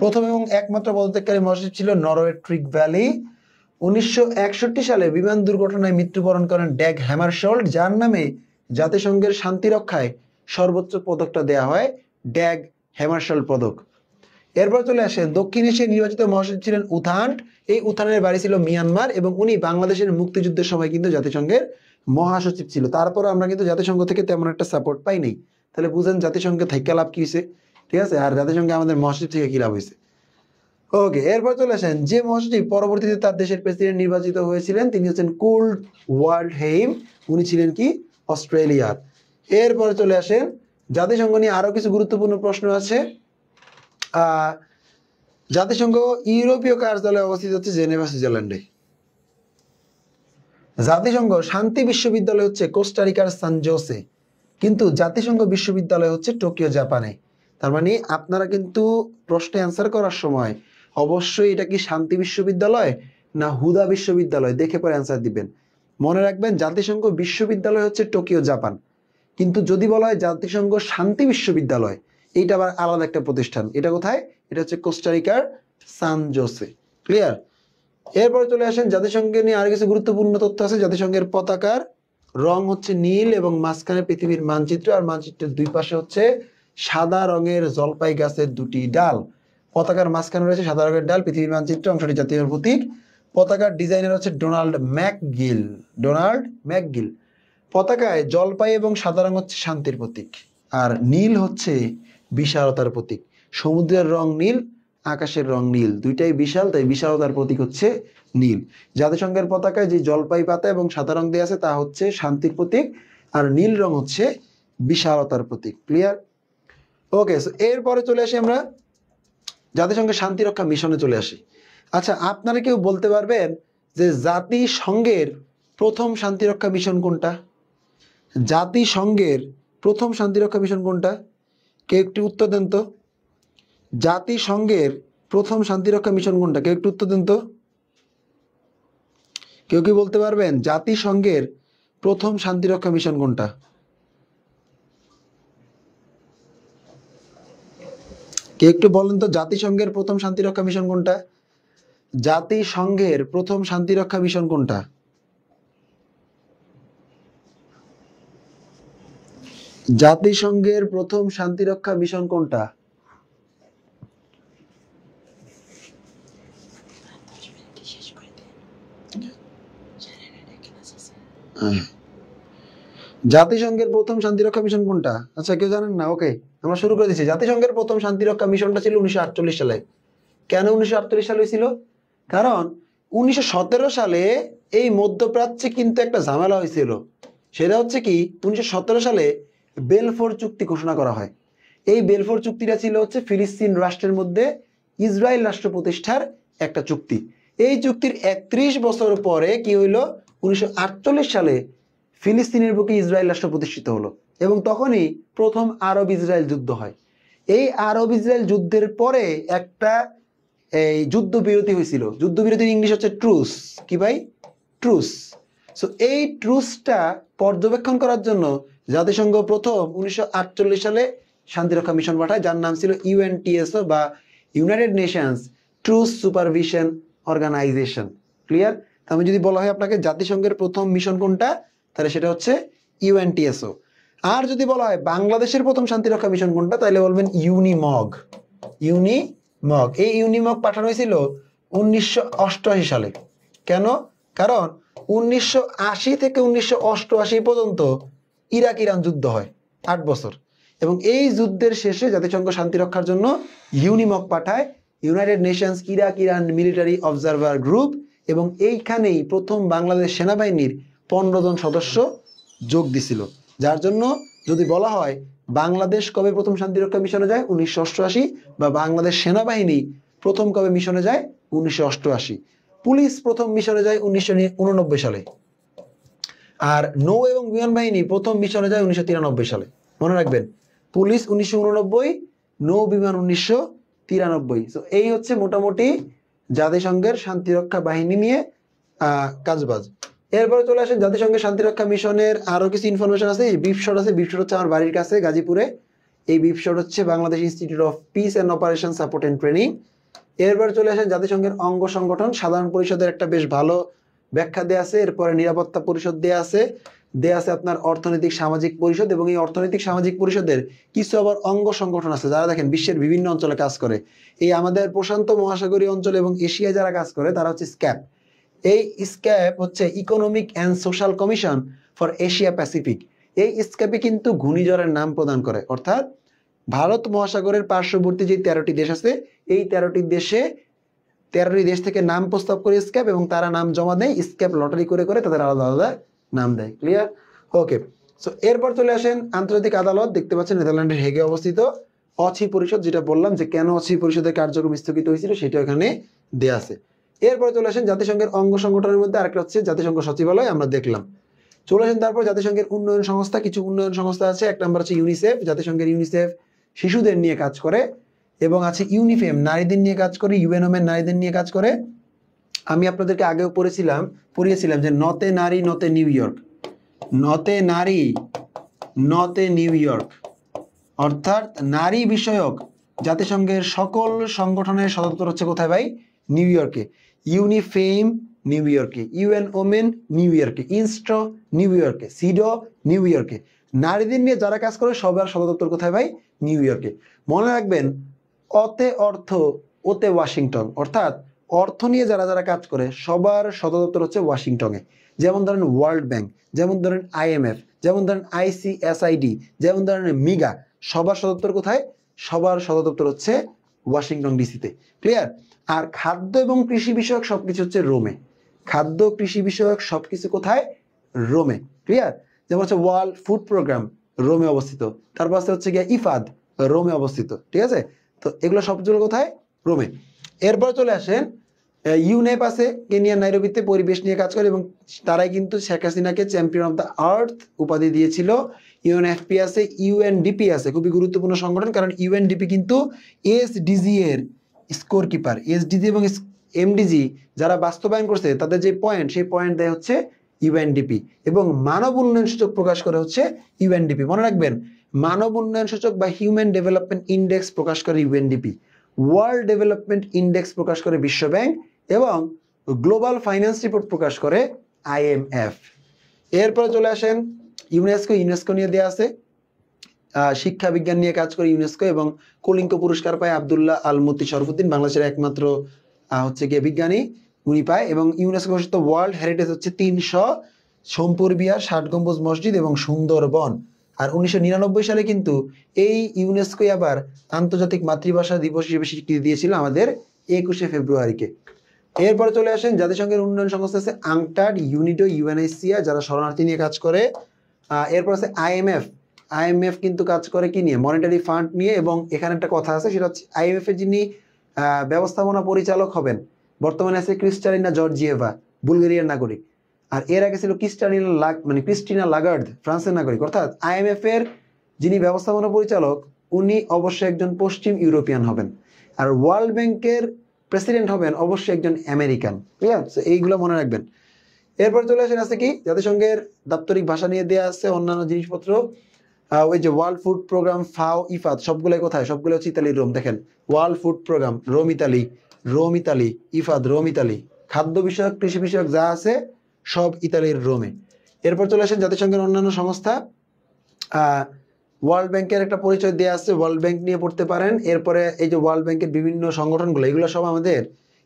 প্রথম এবং একমাত্র পদত্যাগকারী মহাসচিব ছিল নরওয়ে ট্রিক ভ্যালি। 1961 সালে বিমান দুর্ঘটনায় মৃত্যুবরণ করেন ড্যাগ হ্যামারশোল্ড, যার নামে জাতিসংঘের শান্তি রক্ষায় সর্বোচ্চ পদকটা দেয়া হয়, ড্যাগ হ্যামারশোল্ড পদক। এরপর চলে আসেন দক্ষিণ এশিয়ায় নির্বাচিত মহাসচিব ছিলেন উথান্ট। এই উথানের বাড়ি ছিল মিয়ানমার এবং উনি বাংলাদেশের মুক্তিযুদ্ধের সময় কিন্তু জাতিসংঘের মহাসচিব ছিল। তারপর আমরা কিন্তু জাতিসংঘ থেকে তেমন একটা সাপোর্ট পাই নাই। তাহলে বুঝেন জাতিসংঘে থাইকা লাভ কি হয়েছে, ঠিক আছে, আর জাতিসংঘে আমাদের মহাসচিব থেকে কি লাভ হয়েছে। ওকে, এরপর চলে আসেন যে মহাসচিব পরবর্তীতে তার দেশের প্রেসিডেন্ট নির্বাচিত হয়েছিলেন, তিনি হচ্ছেন কুর্ট ওয়াল্ডহেইম। উনি ছিলেন কি? অস্ট্রেলিয়ার। এরপরে চলে আসেন জাতিসংঘ নিয়ে আরো কিছু গুরুত্বপূর্ণ প্রশ্ন আছে। জাতিসংঘ ইউরোপীয় কার্যালয় অবস্থিত হচ্ছে জেনেভা, সুইজারল্যান্ডে। জাতিসংঘ শান্তি বিশ্ববিদ্যালয় হচ্ছে কোস্টারিকার সান জোসে, কিন্তু জাতিসংঘ বিশ্ববিদ্যালয় হচ্ছে টোকিও, জাপানে। তার মানে আপনারা কিন্তু প্রশ্নে অ্যান্সার করার সময় অবশ্যই এটা কি শান্তি বিশ্ববিদ্যালয় না হুদা বিশ্ববিদ্যালয় দেখে পরে অ্যান্সার দিবেন। মনে রাখবেন জাতিসংঘ বিশ্ববিদ্যালয় হচ্ছে টোকিও, জাপান, কিন্তু যদি বলা হয় জাতিসংঘ শান্তি বিশ্ববিদ্যালয়, এইটা আবার আলাদা একটা প্রতিষ্ঠান। এটা কোথায়? এটা হচ্ছে কোস্টারিকার সান জোসে। ক্লিয়ার? এরপরে চলে আসেন জাতিসংঘের নিয়ে আর কিছু গুরুত্বপূর্ণ তথ্য আছে। জাতিসংঘের পতাকার রং হচ্ছে নীল এবং মাঝখানে পৃথিবীর মানচিত্র, আর মানচিত্রের দুই পাশে হচ্ছে সাদা রঙের জলপাই গাছের দুটি ডাল। পতাকার মাঝখানে রয়েছে সাদা রঙের ডাল, পৃথিবীর মানচিত্র, অংশটি জাতীয় প্রতীক। পতাকার ডিজাইনার হচ্ছে ডোনাল্ড ম্যাকগিল। পতাকায় জলপাই এবং সাদা রং হচ্ছে শান্তির প্রতীক, আর নীল হচ্ছে বিশালতার প্রতীক। সমুদ্রের রং নীল, আকাশের রং নীল, দুইটাই বিশাল, তাই বিশালতার প্রতীক হচ্ছে নীল। জাতিসংঘের পতাকায় যে জলপাই পাতা এবং সাদা রং দেওয়া আছে তা হচ্ছে শান্তির প্রতীক, আর নীল রং হচ্ছে বিশালতার প্রতীক। ক্লিয়ার? ওকে, এরপরে চলে আসি আমরা জাতিসংঘের শান্তিরক্ষা মিশনে চলে আসি। আচ্ছা, আপনারা কেউ বলতে পারবেন যে জাতিসংঘের প্রথম শান্তিরক্ষা মিশন কোনটা? জাতিসংঘের প্রথম শান্তিরক্ষা মিশন কোনটা? কেউ একটু উত্তর দেন তো। জাতিসংঘের প্রথম শান্তিরক্ষা মিশন কোনটা? কেউ একটু উত্তর দেন তো। কেউ কি বলতে পারবেন জাতিসংঘের প্রথম শান্তিরক্ষা মিশন কোনটা? কেউ একটু বলেন তো জাতিসংঘের প্রথম শান্তিরক্ষা মিশন কোনটা? জাতিসংঘের প্রথম শান্তিরক্ষা মিশন কোনটা? জাতিসংঘের প্রথম শান্তিরক্ষা মিশন কোনটা? জাতিসংঘের প্রথম শান্তিরক্ষা মিশন কোনটা? আচ্ছা, কেউ জানেন না? ওকে, আমরা শুরু করে দিচ্ছি। জাতিসংঘের প্রথম শান্তিরক্ষা মিশনটা ছিল 1948 সালে। কেন 1948 সালে হয়েছিল? কারণ 1917 সালে এই মধ্যপ্রাচ্যে কিন্তু একটা ঝামেলা হয়েছিল। সেটা হচ্ছে কি, 1917 সালে বেলফোর চুক্তি ঘোষণা করা হয়। এই বেলফোর চুক্তিটা ছিল হচ্ছে ফিলিস্তিন রাষ্ট্রের মধ্যে ইসরায়েল রাষ্ট্র প্রতিষ্ঠার একটা চুক্তি। এই চুক্তির 31 বছর পরে কি হইলো, 1948 সালে ফিলিস্তিনের বুকে ইসরায়েল রাষ্ট্র প্রতিষ্ঠিত হলো। এবং তখনই প্রথম আরব ইসরায়েল যুদ্ধ হয়। এই আরব ইসরায়েল যুদ্ধের পরে একটা এই যুদ্ধবিরতি হয়েছিল, যুদ্ধবিরতির ইংলিশ হচ্ছে ট্রুস। কি ভাই? ট্রুস। সো এই ট্রুসটা পর্যবেক্ষণ করার জন্য জাতিসংঘ প্রথম 1948 সালে শান্তিরক্ষা মিশন পাঠায়, যার নাম ছিল ইউএনটিএসও বা United Nations Truce Supervision Organisation. Clear? আমি যদি বলা হয় আপনাকে জাতিসংঘের প্রথম মিশন কোনটা, তাহলে সেটা হচ্ছে ইউএনটিএসও। আর যদি বলা হয় বাংলাদেশের প্রথম শান্তিরক্ষা মিশন কোনটা, তাহলে বলবেন ইউনিমগ। ইউনিমগ। এই ইউনিমগ পাঠানো হয়েছিল 1988 সালে। কেন? কারণ 1980 থেকে 1988 পর্যন্ত ইরাক ইরান যুদ্ধ হয় 8 বছর, এবং এই যুদ্ধের শেষে জাতিসংঘ শান্তি রক্ষার জন্য ইউনিমগ পাঠায়, United Nations Iraq Iran military observer group, এবং এইখানেই প্রথম বাংলাদেশ সেনাবাহিনীর 15 জন সদস্য যোগ দিছিল। যার জন্য যদি বলা হয় বাংলাদেশ কবে প্রথম শান্তিরক্ষা মিশনে যায়, 1988, বা বাংলাদেশ সেনাবাহিনী প্রথম কবে মিশনে যায়, 1988। পুলিশ প্রথম মিশনে যায় 1989 সালে, আর নৌ এবং বিমান বাহিনী প্রথম মিশনে যায় 1993 সালে। মনে রাখবেন, পুলিশ 1989, নৌ বিমান 1993। তো এই হচ্ছে মোটামুটি জাতিসংঘের শান্তিরক্ষা বাহিনী নিয়ে কাজবাজ। এরপরে চলে আসেন জাতিসংঘের শান্তিরক্ষা মিশনের আরো কিছু ইনফরমেশন আছে। এই বিপশট আছে, বিপশট হচ্ছে আমার বাড়ির কাছে গাজীপুরে। এই বিপশট হচ্ছে Bangladesh institute of piece and operation support and training. এরপরে চলে আসেন জাতিসংঘের অঙ্গ সংগঠন। সাধারণ পরিষদের একটা বেশ ভালো ব্যাখ্যা দেয়া আছে, এরপরে নিরাপত্তা পরিষদ দেয়া আছে আপনার অর্থনৈতিক সামাজিক পরিষদ, এবং এই অর্থনৈতিক সামাজিক পরিষদের কিছু আবার অঙ্গ সংগঠন আছে যারা দেখেন বিশ্বের বিভিন্ন অঞ্চলে কাজ করে। এই আমাদের প্রশান্ত মহাসাগরীয় অঞ্চল এবং এশিয়ায় যারা কাজ করে তারা হচ্ছে স্ক্যাপ। এই স্ক্যাপ হচ্ছে economic and social commission for Asia Pacific. এই স্ক্যাপে কিন্তু ঘূর্ণিঝড়ের নাম প্রদান করে, অর্থাৎ ভারত মহাসাগরের পার্শ্ববর্তী যে 13টি দেশ আছে, এই 13টি দেশ থেকে নাম প্রস্তাব করে স্ক্যাপ, এবং তারা নাম জমা দেয়, স্ক্যাপ লটারি করে করে তাদের আলাদা আলাদা নাম দেয়। ক্লিয়ার? ওকে। সো এরপর চলে আসেন আন্তর্জাতিক আদালত। দেখতে পাচ্ছেন নেদারল্যান্ডের হেগে অবস্থিত। অছি পরিষদ, যেটা বললাম যে কেন অছি পরিষদের কার্যক্রম স্থগিত হয়েছিল, সেটা এখানে দেয়া আছে। এরপরে চলে আসেন জাতিসংঘের অঙ্গ সংগঠনের মধ্যে আরেকটা হচ্ছে জাতিসংঘ সচিবালয়, আমরা দেখলাম। চলে আসেন তারপর জাতিসংঘের উন্নয়ন সংস্থা। কিছু উন্নয়ন সংস্থা আছে। এক নম্বর হচ্ছে ইউনিসেফ। জাতিসংঘের ইউনিসেফ শিশুদের নিয়ে কাজ করে, এবং আছে ইউনিফেম, নারীদের নিয়ে কাজ করে। ইউএন ওমেন, নারীদের নিয়ে কাজ করে। আমি আপনাদেরকে আগেও পড়িয়েছিলাম যে নতে নারী নতে নিউ ইয়র্ক, নতে নারী নতে নিউ ইয়র্ক, অর্থাৎ নারী বিষয়ক জাতিসংঘের সকল সংগঠনের সদর দপ্তর হচ্ছে কোথায় ভাই? নিউ ইয়র্কে। ইউনিফেম নিউ ইয়র্কে, ইউএন ওমেন নিউ ইয়র্কে, ইনস্টো নিউ ইয়র্কে, সিডো নিউ ইয়র্কে। নারীদের নিয়ে যারা কাজ করে সবার সদর দপ্তর কোথায় ভাই? নিউ ইয়র্কে। মনে রাখবেন, অতে অর্থ ওতে ওয়াশিংটন, অর্থাৎ অর্থ নিয়ে যারা যারা কাজ করে সবার সদর দপ্তর হচ্ছে ওয়াশিংটনে। যেমন ধরেন ওয়ার্ল্ড ব্যাংক, যেমন ধরেন আইএমএফ, যেমন ধরেন আইসিএসআইডি, যেমন ধরেন মিগা, সবার সদর দপ্তর কোথায়? সবার সদর দপ্তর হচ্ছে ওয়াশিংটন ডিসিতে। ক্লিয়ার? আর খাদ্য এবং কৃষি বিষয়ক সবকিছু হচ্ছে রোমে। খাদ্য কৃষি বিষয়ক সবকিছু কোথায়? রোমে। ক্লিয়ার? যেমন হচ্ছে ওয়ার্ল্ড ফুড প্রোগ্রাম রোমে অবস্থিত, তারপর হচ্ছে গিয়ে ইফাদ রোমে অবস্থিত। ঠিক আছে? তো এগুলো সবগুলো কোথায়? রোমে। এরপর চলে আসেন ইউনেপ আছে, কেনিয়ার নাইরোবিতে পরিবেশ নিয়ে কাজ করে, এবং তারাই কিন্তু শেখ হাসিনাকে চ্যাম্পিয়ন অফ দ্য আর্থ উপাধি দিয়েছিল। ইউএনএফপি আছে, ইউএনডিপি আছে, খুবই গুরুত্বপূর্ণ সংগঠন, কারণ ইউএনডিপি কিন্তু এসডিজি এর স্কোর কিপার। এসডিজি এবং এমডিজি যারা বাস্তবায়ন করছে তাদের যে পয়েন্ট, সেই পয়েন্ট দেয় হচ্ছে ইউএনডিপি, এবং মানব উন্নয়ন সূচক প্রকাশ করে হচ্ছে ইউএনডিপি। মনে রাখবেন, মানব উন্নয়ন সূচক বা হিউম্যান ডেভেলপমেন্ট ইন্ডেক্স প্রকাশ করে ইউএনডিপি, ওয়ার্ল্ড ডেভেলপমেন্ট ইন্ডেক্স প্রকাশ করে বিশ্ব ব্যাংক, এবং গ্লোবাল ফাইন্যান্স রিপোর্ট প্রকাশ করে আইএমএফ। এরপরে চলে আসেন ইউনেস্কো। ইউনেস্কো নিয়ে দেওয়া আছে, শিক্ষা বিজ্ঞান নিয়ে কাজ করে ইউনেস্কো, এবং কলিঙ্গ পুরস্কার পায় আব্দুল্লাহ আল মুতি শরফুদ্দিন, বাংলাদেশের একমাত্র হচ্ছে গিয়ে বিজ্ঞানী, উনি পায়। এবং ইউনেস্কো ঘোষিত ওয়ার্ল্ড হেরিটেজ হচ্ছে 300, সোমপুর বিহার, 60 গম্বুজ মসজিদ এবং সুন্দরবন। আর 1999 সালে কিন্তু এই ইউনেস্কো আবার আন্তর্জাতিক মাতৃভাষা দিবস হিসেবে স্বীকৃতি দিয়েছিল আমাদের 21শে ফেব্রুয়ারিকে। এরপরে চলে আসেন জাতিসংঘের উন্নয়ন সংস্থা আছে আংটাড, ইউনিডো, ইউএনএইচসিআর যারা শরণার্থী নিয়ে কাজ করে। এরপর আছে আইএমএফ। আইএমএফ কিন্তু কাজ করে কি নিয়ে? মনিটারি ফান্ড নিয়ে। এবং এখানে একটা কথা আছে, সেটা হচ্ছে আইএমএফ এর যিনি ব্যবস্থাপনা পরিচালক হবেন বর্তমানে আছে ক্রিস্টালিনা জর্জিয়েভা, বুলগেরিয়ার নাগরিক। আর এর আগে ছিল ক্রিস্টিনা লাগার্দ, ফ্রান্সের নাগরিক। অর্থাৎ IMF এর যিনি ব্যবস্থাপনা পরিচালক উনি অবশ্যই একজন পশ্চিম ইউরোপিয়ান হবেন, আর ওয়ার্ল্ড ব্যাংকের প্রেসিডেন্ট হবেন অবশ্যই একজন আমেরিকান। ক্লিয়ার? এইগুলো মনে রাখবেন। এরপর চলে আসেন আছে কি জাতিসংঘের দাপ্তরিক ভাষা নিয়ে দেওয়া আছে অন্যান্য জিনিসপত্র। ওই যে ওয়ার্ল্ড ফুড প্রোগ্রাম, ফাও, ইফাদ, সবগুলোই কোথায়? সবগুলো হচ্ছে ইতালি, রোম। দেখেন, World Food Programme Rome Italy, IFAD Rome Italy, খাদ্য বিষয়ক, কৃষি বিষয়ক যা আছে সব ইতালির রোমে। এরপর চলে আসেন জাতিসংঘের অন্যান্য সংস্থা। ওয়ার্ল্ড ব্যাংকের একটা পরিচয় দেওয়া আছে, ওয়ার্ল্ড ব্যাংক নিয়ে পড়তে পারেন। এরপরে এই যে ওয়ার্ল্ড ব্যাংকের বিভিন্ন সংগঠনগুলো, এগুলো সব আমাদের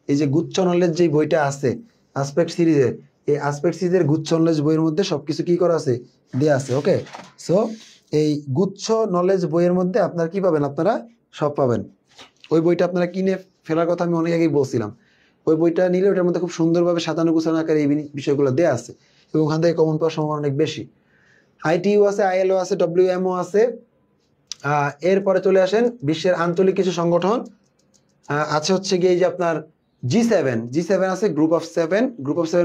এই যে গুচ্ছ নলেজ যে বইটা আছে আসপেক্ট সিরিজের, এই আসপেক্ট সিরিজের গুচ্ছ নলেজ বইয়ের মধ্যে সবকিছু কি করা আছে? দেওয়া আছে। ওকে, সো এই গুচ্ছ নলেজ বইয়ের মধ্যে আপনারা কি পাবেন? আপনারা সব পাবেন। ওই বইটা আপনারা কিনে ফেলার কথা আমি অনেক আগেই বলছিলাম। ওই বইটা নিলে ওটার মধ্যে খুব সুন্দরভাবে সাজানো গুছানো আকারে এই বিষয়গুলো দেওয়া আছে এবং ওখান থেকে কমন পাওয়ার সম্ভাবনা অনেক বেশি। ITU আছে, ILO আছে, WMO আছে। এরপরে চলে আসেন বিশ্বের আঞ্চলিক কিছু সংগঠন আছে হচ্ছে গিয়ে এই যে আপনার G7 আছে, গ্রুপ অফ সেভেন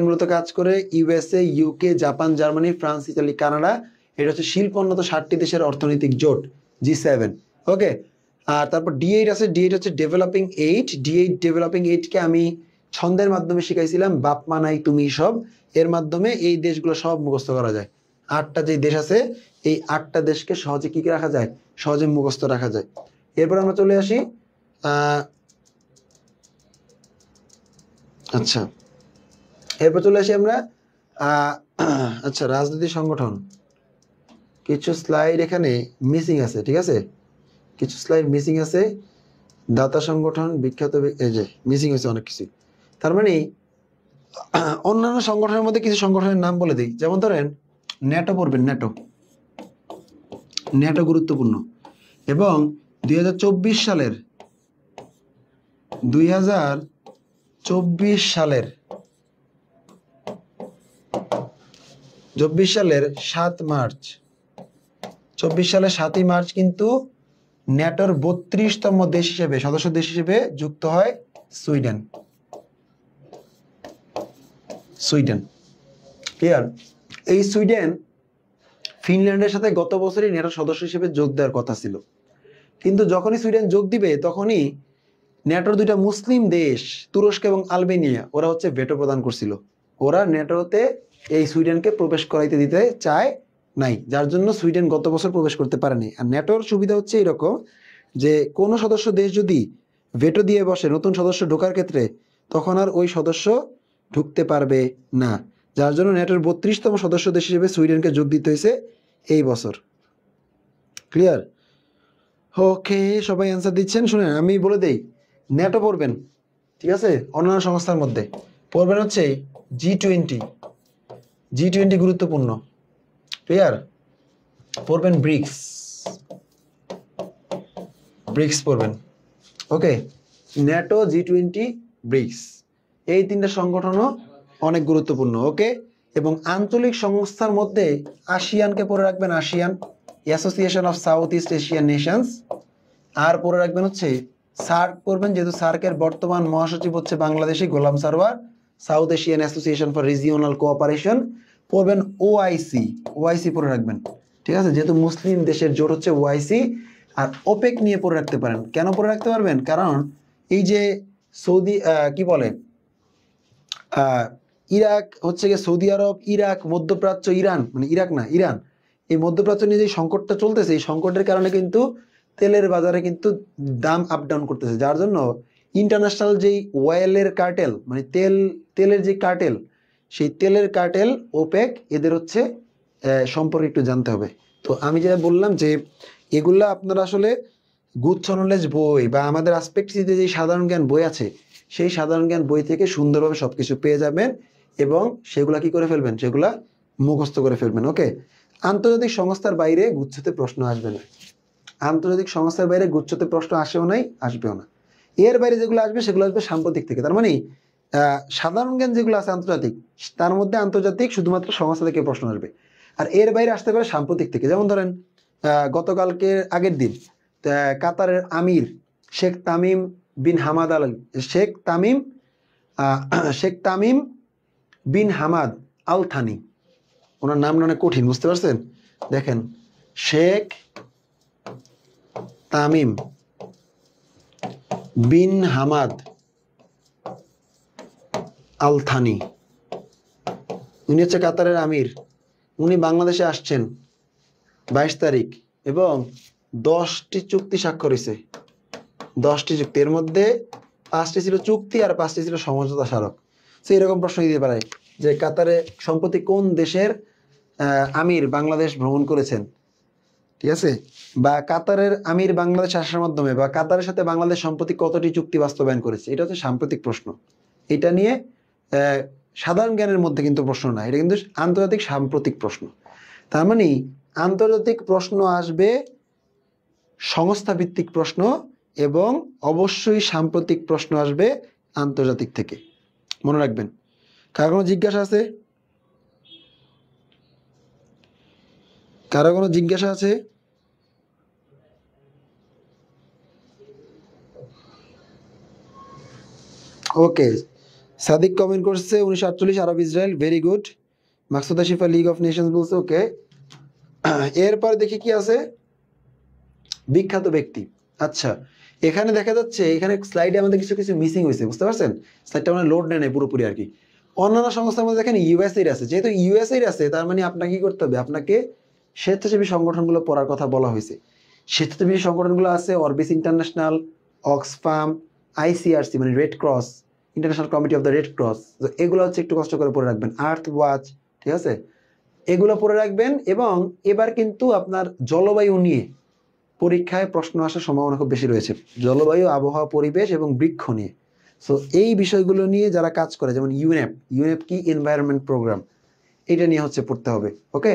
মূলত কাজ করে USA, UK, Japan, Germany, France, Italy, Canada. এটা হচ্ছে শিল্পোন্নত 60টি দেশের অর্থনৈতিক জোট G7। ওকে, আর তারপর D8 আছে, D8 হচ্ছে ডেভেলপিং এইট কে আমি ছন্দের মাধ্যমে শিখাইছিলাম, বাপ মা নাই তুমি সব। এর মাধ্যমে এই দেশগুলো সব মুখস্থ করা যায়। 8টা যে দেশ আছে এই 8টা দেশকে সহজে কি রাখা যায়? সহজে মুখস্থ রাখা যায়। এরপর আমরা চলে আসি আচ্ছা, এরপর চলে আসি আমরা আচ্ছা, রাজনৈতিক সংগঠন। কিছু স্লাইড এখানে মিসিং আছে, ঠিক আছে, কিছু স্লাইড মিসিং আছে। দাতা সংগঠন, বিখ্যাত, এই যে মিসিং হয়েছে অনেক কিছু। তার মানে অন্যান্য সংগঠনের মধ্যে কিছু সংগঠনের নাম বলে দিই। যেমন ধরেন ন্যাটো পড়বেন, ন্যাটো গুরুত্বপূর্ণ। এবং 2024 সালের 7 মার্চ, 7ই মার্চ কিন্তু ন্যাটোর 32তম দেশ হিসেবে, সদস্য দেশ হিসেবে যুক্ত হয় সুইডেন। ক্লিয়ার? এই সুইডেন ফিনল্যান্ডের সাথে গত বছরই ন্যাটোর সদস্য হিসেবে যোগ দেওয়ার কথা ছিল, কিন্তু যখনই সুইডেন যোগ দিবে তখনই ন্যাটোর 2টা মুসলিম দেশ তুরস্ক এবং আলবেনিয়া ওরা হচ্ছে ভেটো প্রদান করছিল। ওরা ন্যাটোতে এই সুইডেনকে প্রবেশ করাইতে দিতে চায় নাই, যার জন্য সুইডেন গত বছর প্রবেশ করতে পারেনি। আর ন্যাটোর সুবিধা হচ্ছে এরকম যে কোনো সদস্য দেশ যদি ভেটো দিয়ে বসে নতুন সদস্য ঢোকার ক্ষেত্রে, তখন আর ওই সদস্য ঢুকতে পারবে না। যার জন্য ন্যাটোর 32তম সদস্য দেশ হিসেবে সুইডেনকে যোগ দিতে হয়েছে এই বছর। ক্লিয়ার? ওকে, সবাই অ্যান্সার দিচ্ছেন? শুনেন আমি বলে দেই, ন্যাটো পড়বেন, ঠিক আছে, অন্যান্য সংস্থার মধ্যে পড়বেন হচ্ছে G20 গুরুত্বপূর্ণ। ক্লিয়ার? পড়বেন ব্রিক্স পড়বেন। ওকে, ন্যাটো, G20, ব্রিক্স, এই 3টা সংগঠনও অনেক গুরুত্বপূর্ণ। ওকে, এবং আঞ্চলিক সংস্থার মধ্যে আসিয়ানকে পড়ে রাখবেন, ASEAN, association of South East Asian nations. আর পড়ে রাখবেন হচ্ছে সার্ক পড়বেন, যেহেতু সার্কের বর্তমান মহাসচিব হচ্ছে Bangladeshi Golam Sarwar, South Asian association for regional cooperation. পড়বেন ওআইসি পড়ে রাখবেন, ঠিক আছে, যেহেতু মুসলিম দেশের জোট হচ্ছে ওআইসি। আর ওপেক নিয়ে পড়ে রাখতে পারেন। কেন পড়ে রাখতে পারবেন? কারণ এই যে সৌদি কি বলে ইরাক হচ্ছে গিয়ে সৌদি আরব, ইরাক, মধ্যপ্রাচ্য, ইরান, মানে ইরাক না ইরান, এই মধ্যপ্রাচ্য নিয়ে যে সংকটটা চলতেছে, এই সংকটের কারণে কিন্তু তেলের বাজারে কিন্তু দাম আপ ডাউন করতেছে, যার জন্য ইন্টারন্যাশনাল যেই ওয়েলের কার্টেল, মানে তেলের যে কার্টেল, সেই তেলের কার্টেল ওপেক, এদের হচ্ছে সম্পর্কে একটু জানতে হবে। তো আমি যেটা বললাম যে এগুলা আপনারা আসলে গুচ্ছ নলেজ বই বা আমাদের আসপেক্ট সিরিজে যে সাধারণ জ্ঞান বই আছে, সেই সাধারণ জ্ঞান বই থেকে সুন্দরভাবে সবকিছু পেয়ে যাবেন এবং সেগুলা কি করে ফেলবেন? সেগুলা মুখস্থ করে ফেলবেন। ওকে, আন্তর্জাতিক সংস্থার বাইরে গুচ্ছতে প্রশ্ন আসবে না, আন্তর্জাতিক সংস্থার বাইরে গুচ্ছতে প্রশ্ন আসেও নাই, আসবেও না। এর বাইরে যেগুলো আসবে সেগুলো আসবে সাম্প্রতিক থেকে। তার মানে সাধারণ জ্ঞান যেগুলো আছে আন্তর্জাতিক, তার মধ্যে আন্তর্জাতিক শুধুমাত্র সংস্থা থেকে প্রশ্ন আসবে, আর এর বাইরে আসতে পারে সাম্প্রতিক থেকে। যেমন ধরেন গতকালকে আগের দিন কাতারের আমির Sheikh Tamim bin Hamad Al Thani, ওনার নামটা অনেক কঠিন, বুঝতে পারছেন? দেখেন, Sheikh Tamim bin Hamad Al Thani, উনি হচ্ছে কাতারের আমির। উনি বাংলাদেশে আসছেন 22 তারিখ এবং 10টি চুক্তি স্বাক্ষর হয়েছে। 10টি চুক্তি, এর মধ্যে 5টি ছিল চুক্তি আর 5টি ছিল সমঝোতা স্মারক। সে এরকম প্রশ্ন দিতে পারে যে কাতারে সম্প্রতি কোন দেশের আমির বাংলাদেশ ভ্রমণ করেছেন, ঠিক আছে? বা কাতারের আমির বাংলাদেশ আসার মাধ্যমে বা কাতারের সাথে বাংলাদেশ সম্প্রতি কতটি চুক্তি বাস্তবায়ন করেছে। এটা হচ্ছে সাম্প্রতিক প্রশ্ন। এটা নিয়ে সাধারণ জ্ঞানের মধ্যে কিন্তু প্রশ্ন না, এটা কিন্তু আন্তর্জাতিক সাম্প্রতিক প্রশ্ন। তার মানে আন্তর্জাতিক প্রশ্ন আসবে, সংস্থা ভিত্তিক প্রশ্ন, এবং অবশ্যই সাম্প্রতিক প্রশ্ন আসবে আন্তর্জাতিক থেকে। মনে রাখবেন। কারো কোনো জিজ্ঞাসা আছে? কারো কোনো জিজ্ঞাসা আছে? ওকে, সাদিক কমেন্ট করছে 1948 Arab Israel, very good. Maksuda Shifa league of Nations বলছে ওকে। এরপর দেখি কি আছে, বিখ্যাত ব্যক্তি। আচ্ছা, এখানে দেখা যাচ্ছে এখানে স্লাইডে আমাদের কিছু কিছু মিসিং হয়েছে, বুঝতে পারছেন? স্লাইডটা মানে লোড নেয় নাই পুরোপুরি আর কি। অন্যান্য সংস্থার মধ্যে দেখেন ইউএসএর আছে, যেহেতু ইউএসএর আছে তার মানে আপনাকে কি করতে হবে, আপনাকে স্বেচ্ছাসেবী সংগঠনগুলো পড়ার কথা বলা হয়েছে। স্বেচ্ছাসেবী সংগঠনগুলো আছে অরবিস ইন্টারন্যাশনাল, অক্সফাম, আইসিআরসি মানে red cross, international committee of the red cross. তো এগুলো হচ্ছে একটু কষ্ট করে পড়ে রাখবেন। আর্থ ওয়াচ, ঠিক আছে, এগুলো পড়ে রাখবেন। এবং এবার কিন্তু আপনার জলবায়ু নিয়ে পরীক্ষায় প্রশ্ন আসার সম্ভাবনা খুব বেশি রয়েছে, জলবায়ু, আবহাওয়া, পরিবেশ এবং বৃক্ষ নিয়ে। সো এই বিষয়গুলো নিয়ে যারা কাজ করে, যেমন ইউনেপ, ইউনেপ কি, এনভায়রনমেন্ট প্রোগ্রাম, এটা নিয়ে হচ্ছে পড়তে হবে। ওকে।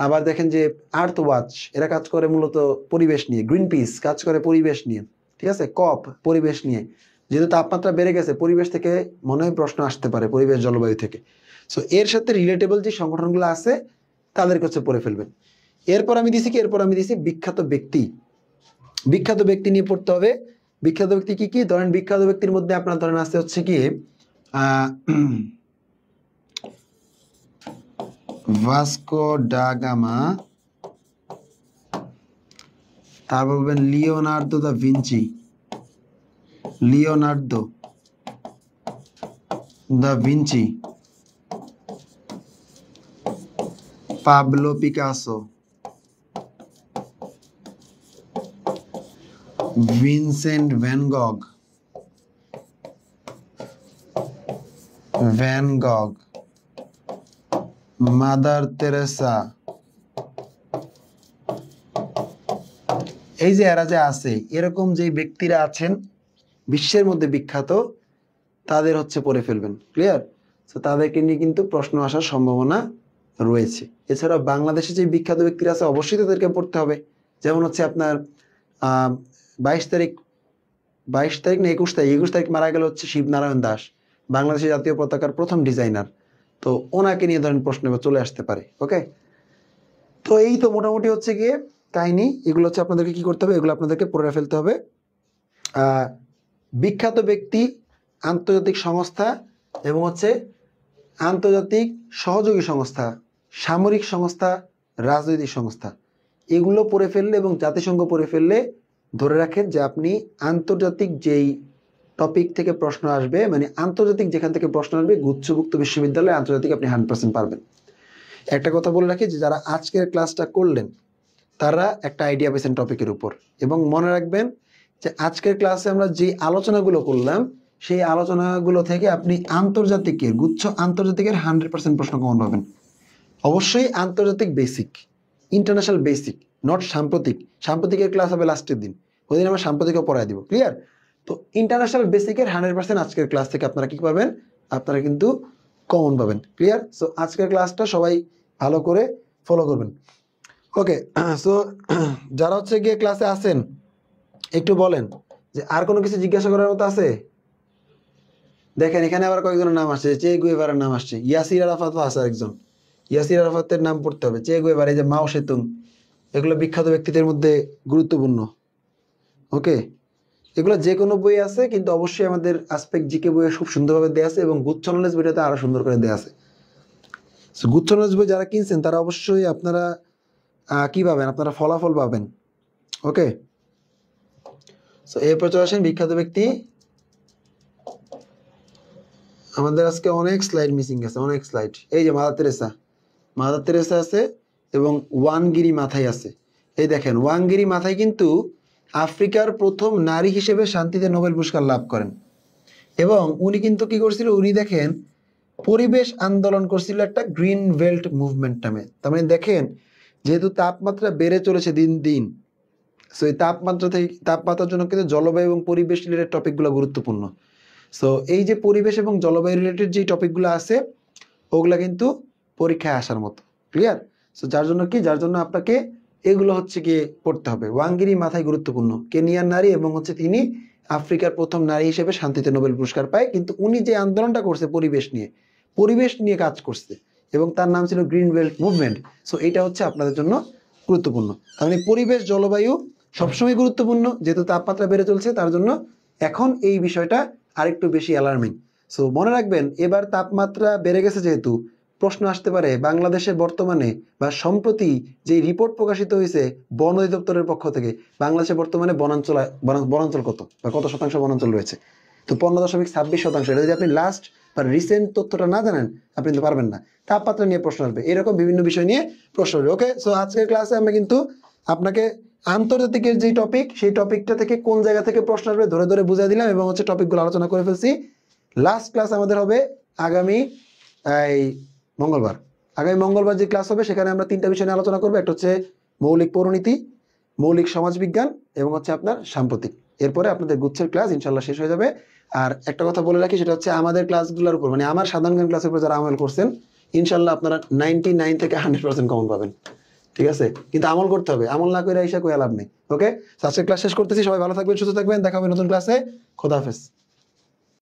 আবার দেখেন যে আর্থ ওয়াচ, এরা কাজ করে মূলত পরিবেশ নিয়ে। গ্রিন পিস কাজ করে পরিবেশ নিয়ে, ঠিক আছে। কপ, পরিবেশ নিয়ে। যেহেতু তাপমাত্রা বেড়ে গেছে, পরিবেশ থেকে মনে হয় প্রশ্ন আসতে পারে, পরিবেশ জলবায়ু থেকে। সো এর সাথে রিলেটেবল যে সংগঠনগুলো আছে তাদেরকে হচ্ছে পড়ে ফেলবেন। এরপর আমি দিছি কি, এরপর আমি দিছি বিখ্যাত ব্যক্তি। বিখ্যাত ব্যক্তি নিয়ে পড়তে হবে। বিখ্যাত ব্যক্তি কি কি ধরেন, বিখ্যাত ব্যক্তির মধ্যে আপনার ধরেন আছে হচ্ছে কি ভাস্কো ডা গামা, তারপর বলবেন Leonardo da Vinci, Leonardo da Vinci, Pablo Picasso, Vincent van Gogh, Mother Teresa. এই যে এরা যে আছে, এরকম যে ব্যক্তিরা আছেন বিশ্বের মধ্যে বিখ্যাত, তাদের হচ্ছে পড়ে ফেলবেন। ক্লিয়ার? তো তাদেরকে নিয়ে কিন্তু প্রশ্ন আসার সম্ভাবনা রয়েছে। এছাড়া বাংলাদেশে যে বিখ্যাত ব্যক্তিরা আছে অবশ্যই তাদেরকে পড়তে হবে। যেমন হচ্ছে আপনার 22 তারিখ না 21 তারিখ মারা গেল হচ্ছে শিবনারায়ণ দাস, বাংলাদেশের জাতীয় পতাকার প্রথম ডিজাইনার। তো ওনাকে নিয়ে ধরেন প্রশ্ন চলে আসতে পারে। ওকে, তো এই তো মোটামুটি হচ্ছে গিয়ে কাহিনী। এগুলো হচ্ছে আপনাদেরকে কি করতে হবে, এগুলো আপনাদেরকে পড়ে ফেলতে হবে। বিখ্যাত ব্যক্তি, আন্তর্জাতিক সংস্থা এবং হচ্ছে আন্তর্জাতিক সহযোগী সংস্থা, সামরিক সংস্থা, রাজনৈতিক সংস্থা, এগুলো পড়ে ফেললে এবং জাতিসংঘ পড়ে ফেললে ধরে রাখেন যে আপনি আন্তর্জাতিক যেই টপিক থেকে প্রশ্ন আসবে, মানে আন্তর্জাতিক যেখান থেকে প্রশ্ন আসবে, গুচ্ছভুক্ত বিশ্ববিদ্যালয়ে আন্তর্জাতিক আপনি 100% পারবেন। একটা কথা বলে রাখি যে যারা আজকের ক্লাসটা করলেন তারা একটা আইডিয়া পেয়েছেন টপিকের উপর। এবং মনে রাখবেন যে আজকের ক্লাসে আমরা যে আলোচনাগুলো করলাম সেই আলোচনাগুলো থেকে আপনি আন্তর্জাতিকের আন্তর্জাতিকের 100% প্রশ্ন কমন পাবেন। অবশ্যই আন্তর্জাতিক বেসিক, ইন্টারন্যাশনাল বেসিক, নট সাম্প্রতিক। সাম্প্রতিকের ক্লাস হবে লাস্টের দিন, ওই দিন আমরা সাম্প্রতিকও পড়াই দিব। ক্লিয়ার? তো ইন্টারন্যাশনাল বেসিকের 100% আজকের ক্লাস থেকে আপনারা কি পাবেন, আপনারা কিন্তু কমন পাবেন। ক্লিয়ার? সো আজকের ক্লাসটা সবাই ভালো করে ফলো করবেন। ওকে, সো যারা হচ্ছে গিয়ে ক্লাসে আছেন একটু বলেন যে আর কোনো কিছু জিজ্ঞাসা করার মতো আছে? দেখেন এখানে আবার কয়েকজনের নাম আসছে, চে গুয়েভারার নাম আসছে, ইয়াসির আরাফাতও আছে একজন, ইয়াসির আরাফাতের নাম পড়তে হবে। চে গুয়েভার, এই যে মাও সেতুং, এগুলো বিখ্যাত ব্যক্তিদের মধ্যে গুরুত্বপূর্ণ। ওকে, এগুলো যে কোনো বই আছে, কিন্তু অবশ্যই আমাদের আসপেক্ট জিকে বইয়ে খুব সুন্দরভাবে দেওয়া আছে এবং গুচ্ছ নলেজ বইটাতে আরো সুন্দর করে দেওয়া আছে। গুচ্ছ নলেজ বই যারা কিনছেন তারা অবশ্যই আপনারা কি পাবেন, আপনারা ফলাফল পাবেন। ওকে, সো এরপর চলে আসেন বিখ্যাত ব্যক্তি। আমাদের আজকে অনেক স্লাইড মিসিং আছে, অনেক স্লাইড। এই যে মাদার তেরেসা আছে এবং ওয়ানগিরি মাথায় আছে। এই দেখেন ওয়ানগিরি মাথায় কিন্তু আফ্রিকার প্রথম নারী হিসেবে শান্তিতে নোবেল পুরস্কার লাভ করেন। এবং উনি কিন্তু কি করছিল, উনি দেখেন পরিবেশ আন্দোলন করছিল একটা গ্রিন বেল্ট মুভমেন্ট নামে। তার মানে দেখেন যেহেতু তাপমাত্রা বেড়ে চলেছে দিন দিন, সো এই তাপমাত্রার জন্য কিন্তু জলবায়ু এবং পরিবেশ রিলেটেড টপিকগুলো গুরুত্বপূর্ণ। সো এই যে পরিবেশ এবং জলবায়ু রিলেটেড যে টপিকগুলো আছে ওগুলা কিন্তু পরীক্ষায় আসার মতো, ক্লিয়ার? সো যার জন্য আপনাকে এগুলো হচ্ছে গিয়ে পড়তে হবে। ওয়াঙ্গিরি মাথায় গুরুত্বপূর্ণ, কেনিয়ার নারী এবং হচ্ছে তিনি আফ্রিকার প্রথম নারী হিসেবে শান্তিতে নোবেল পুরস্কার পায়। কিন্তু উনি যে আন্দোলনটা করছে পরিবেশ নিয়ে কাজ করছে এবং তার নাম ছিল গ্রিন বেল্ট মুভমেন্ট। সো এটা হচ্ছে আপনাদের জন্য গুরুত্বপূর্ণ। তার মানে পরিবেশ জলবায়ু সবসময় গুরুত্বপূর্ণ, যেহেতু তাপমাত্রা বেড়ে চলছে তার জন্য এখন এই বিষয়টা আরেকটু বেশি অ্যালার্মিং। সো মনে রাখবেন এবার তাপমাত্রা বেড়ে গেছে যেহেতু প্রশ্ন আসতে পারে বাংলাদেশের বর্তমানে বা সম্প্রতি যে রিপোর্ট প্রকাশিত হয়েছে বন অধিদপ্তরের পক্ষ থেকে, বাংলাদেশে বর্তমানে বনাঞ্চল কত বা কত শতাংশ বনাঞ্চল রয়েছে? তো 15.26%। এটা যদি আপনি লাস্ট বা রিসেন্ট তথ্যটা না জানেন আপনি তো পারবেন না। তাপমাত্রা নিয়ে প্রশ্ন আসবে, এরকম বিভিন্ন বিষয় নিয়ে প্রশ্ন আসবে। ওকে, সো আজকের ক্লাসে আমরা কিন্তু আপনাকে আন্তর্জাতিকের যে টপিক সেই টপিকটা থেকে কোন জায়গা থেকে প্রশ্ন আসবে ধরে ধরে বুঝিয়ে দিলাম এবং হচ্ছে টপিকগুলো আলোচনা করে ফেলছি। লাস্ট ক্লাস আমাদের হবে আগামী মঙ্গলবার যে ক্লাস হবে সেখানে আমরা 3টা বিষয় নিয়ে আলোচনা করবো। একটা হচ্ছে মৌলিক পৌরনীতি, মৌলিক সমাজবিজ্ঞান এবং হচ্ছে আপনার সাম্প্রতিক। এরপরে আপনাদের গুচ্ছের ক্লাস ইনশাল্লাহ শেষ হয়ে যাবে। আর একটা কথা বলে রাখি, সেটা হচ্ছে আমাদের ক্লাসগুলোর উপর মানে আমার সাধারণ জ্ঞান ক্লাসের উপর যারা আমল করছেন ইনশাল্লাহ আপনারা 99 থেকে 100% কমন পাবেন, ঠিক আছে? কিন্তু আমল করতে হবে, আমল না করে আইসা কোনো লাভ নেই। ওকে, আজকের ক্লাস শেষ করতেছি। সবাই ভালো থাকবেন, সুস্থ থাকবেন, দেখা হবে নতুন ক্লাসে। খোদা হাফেজ।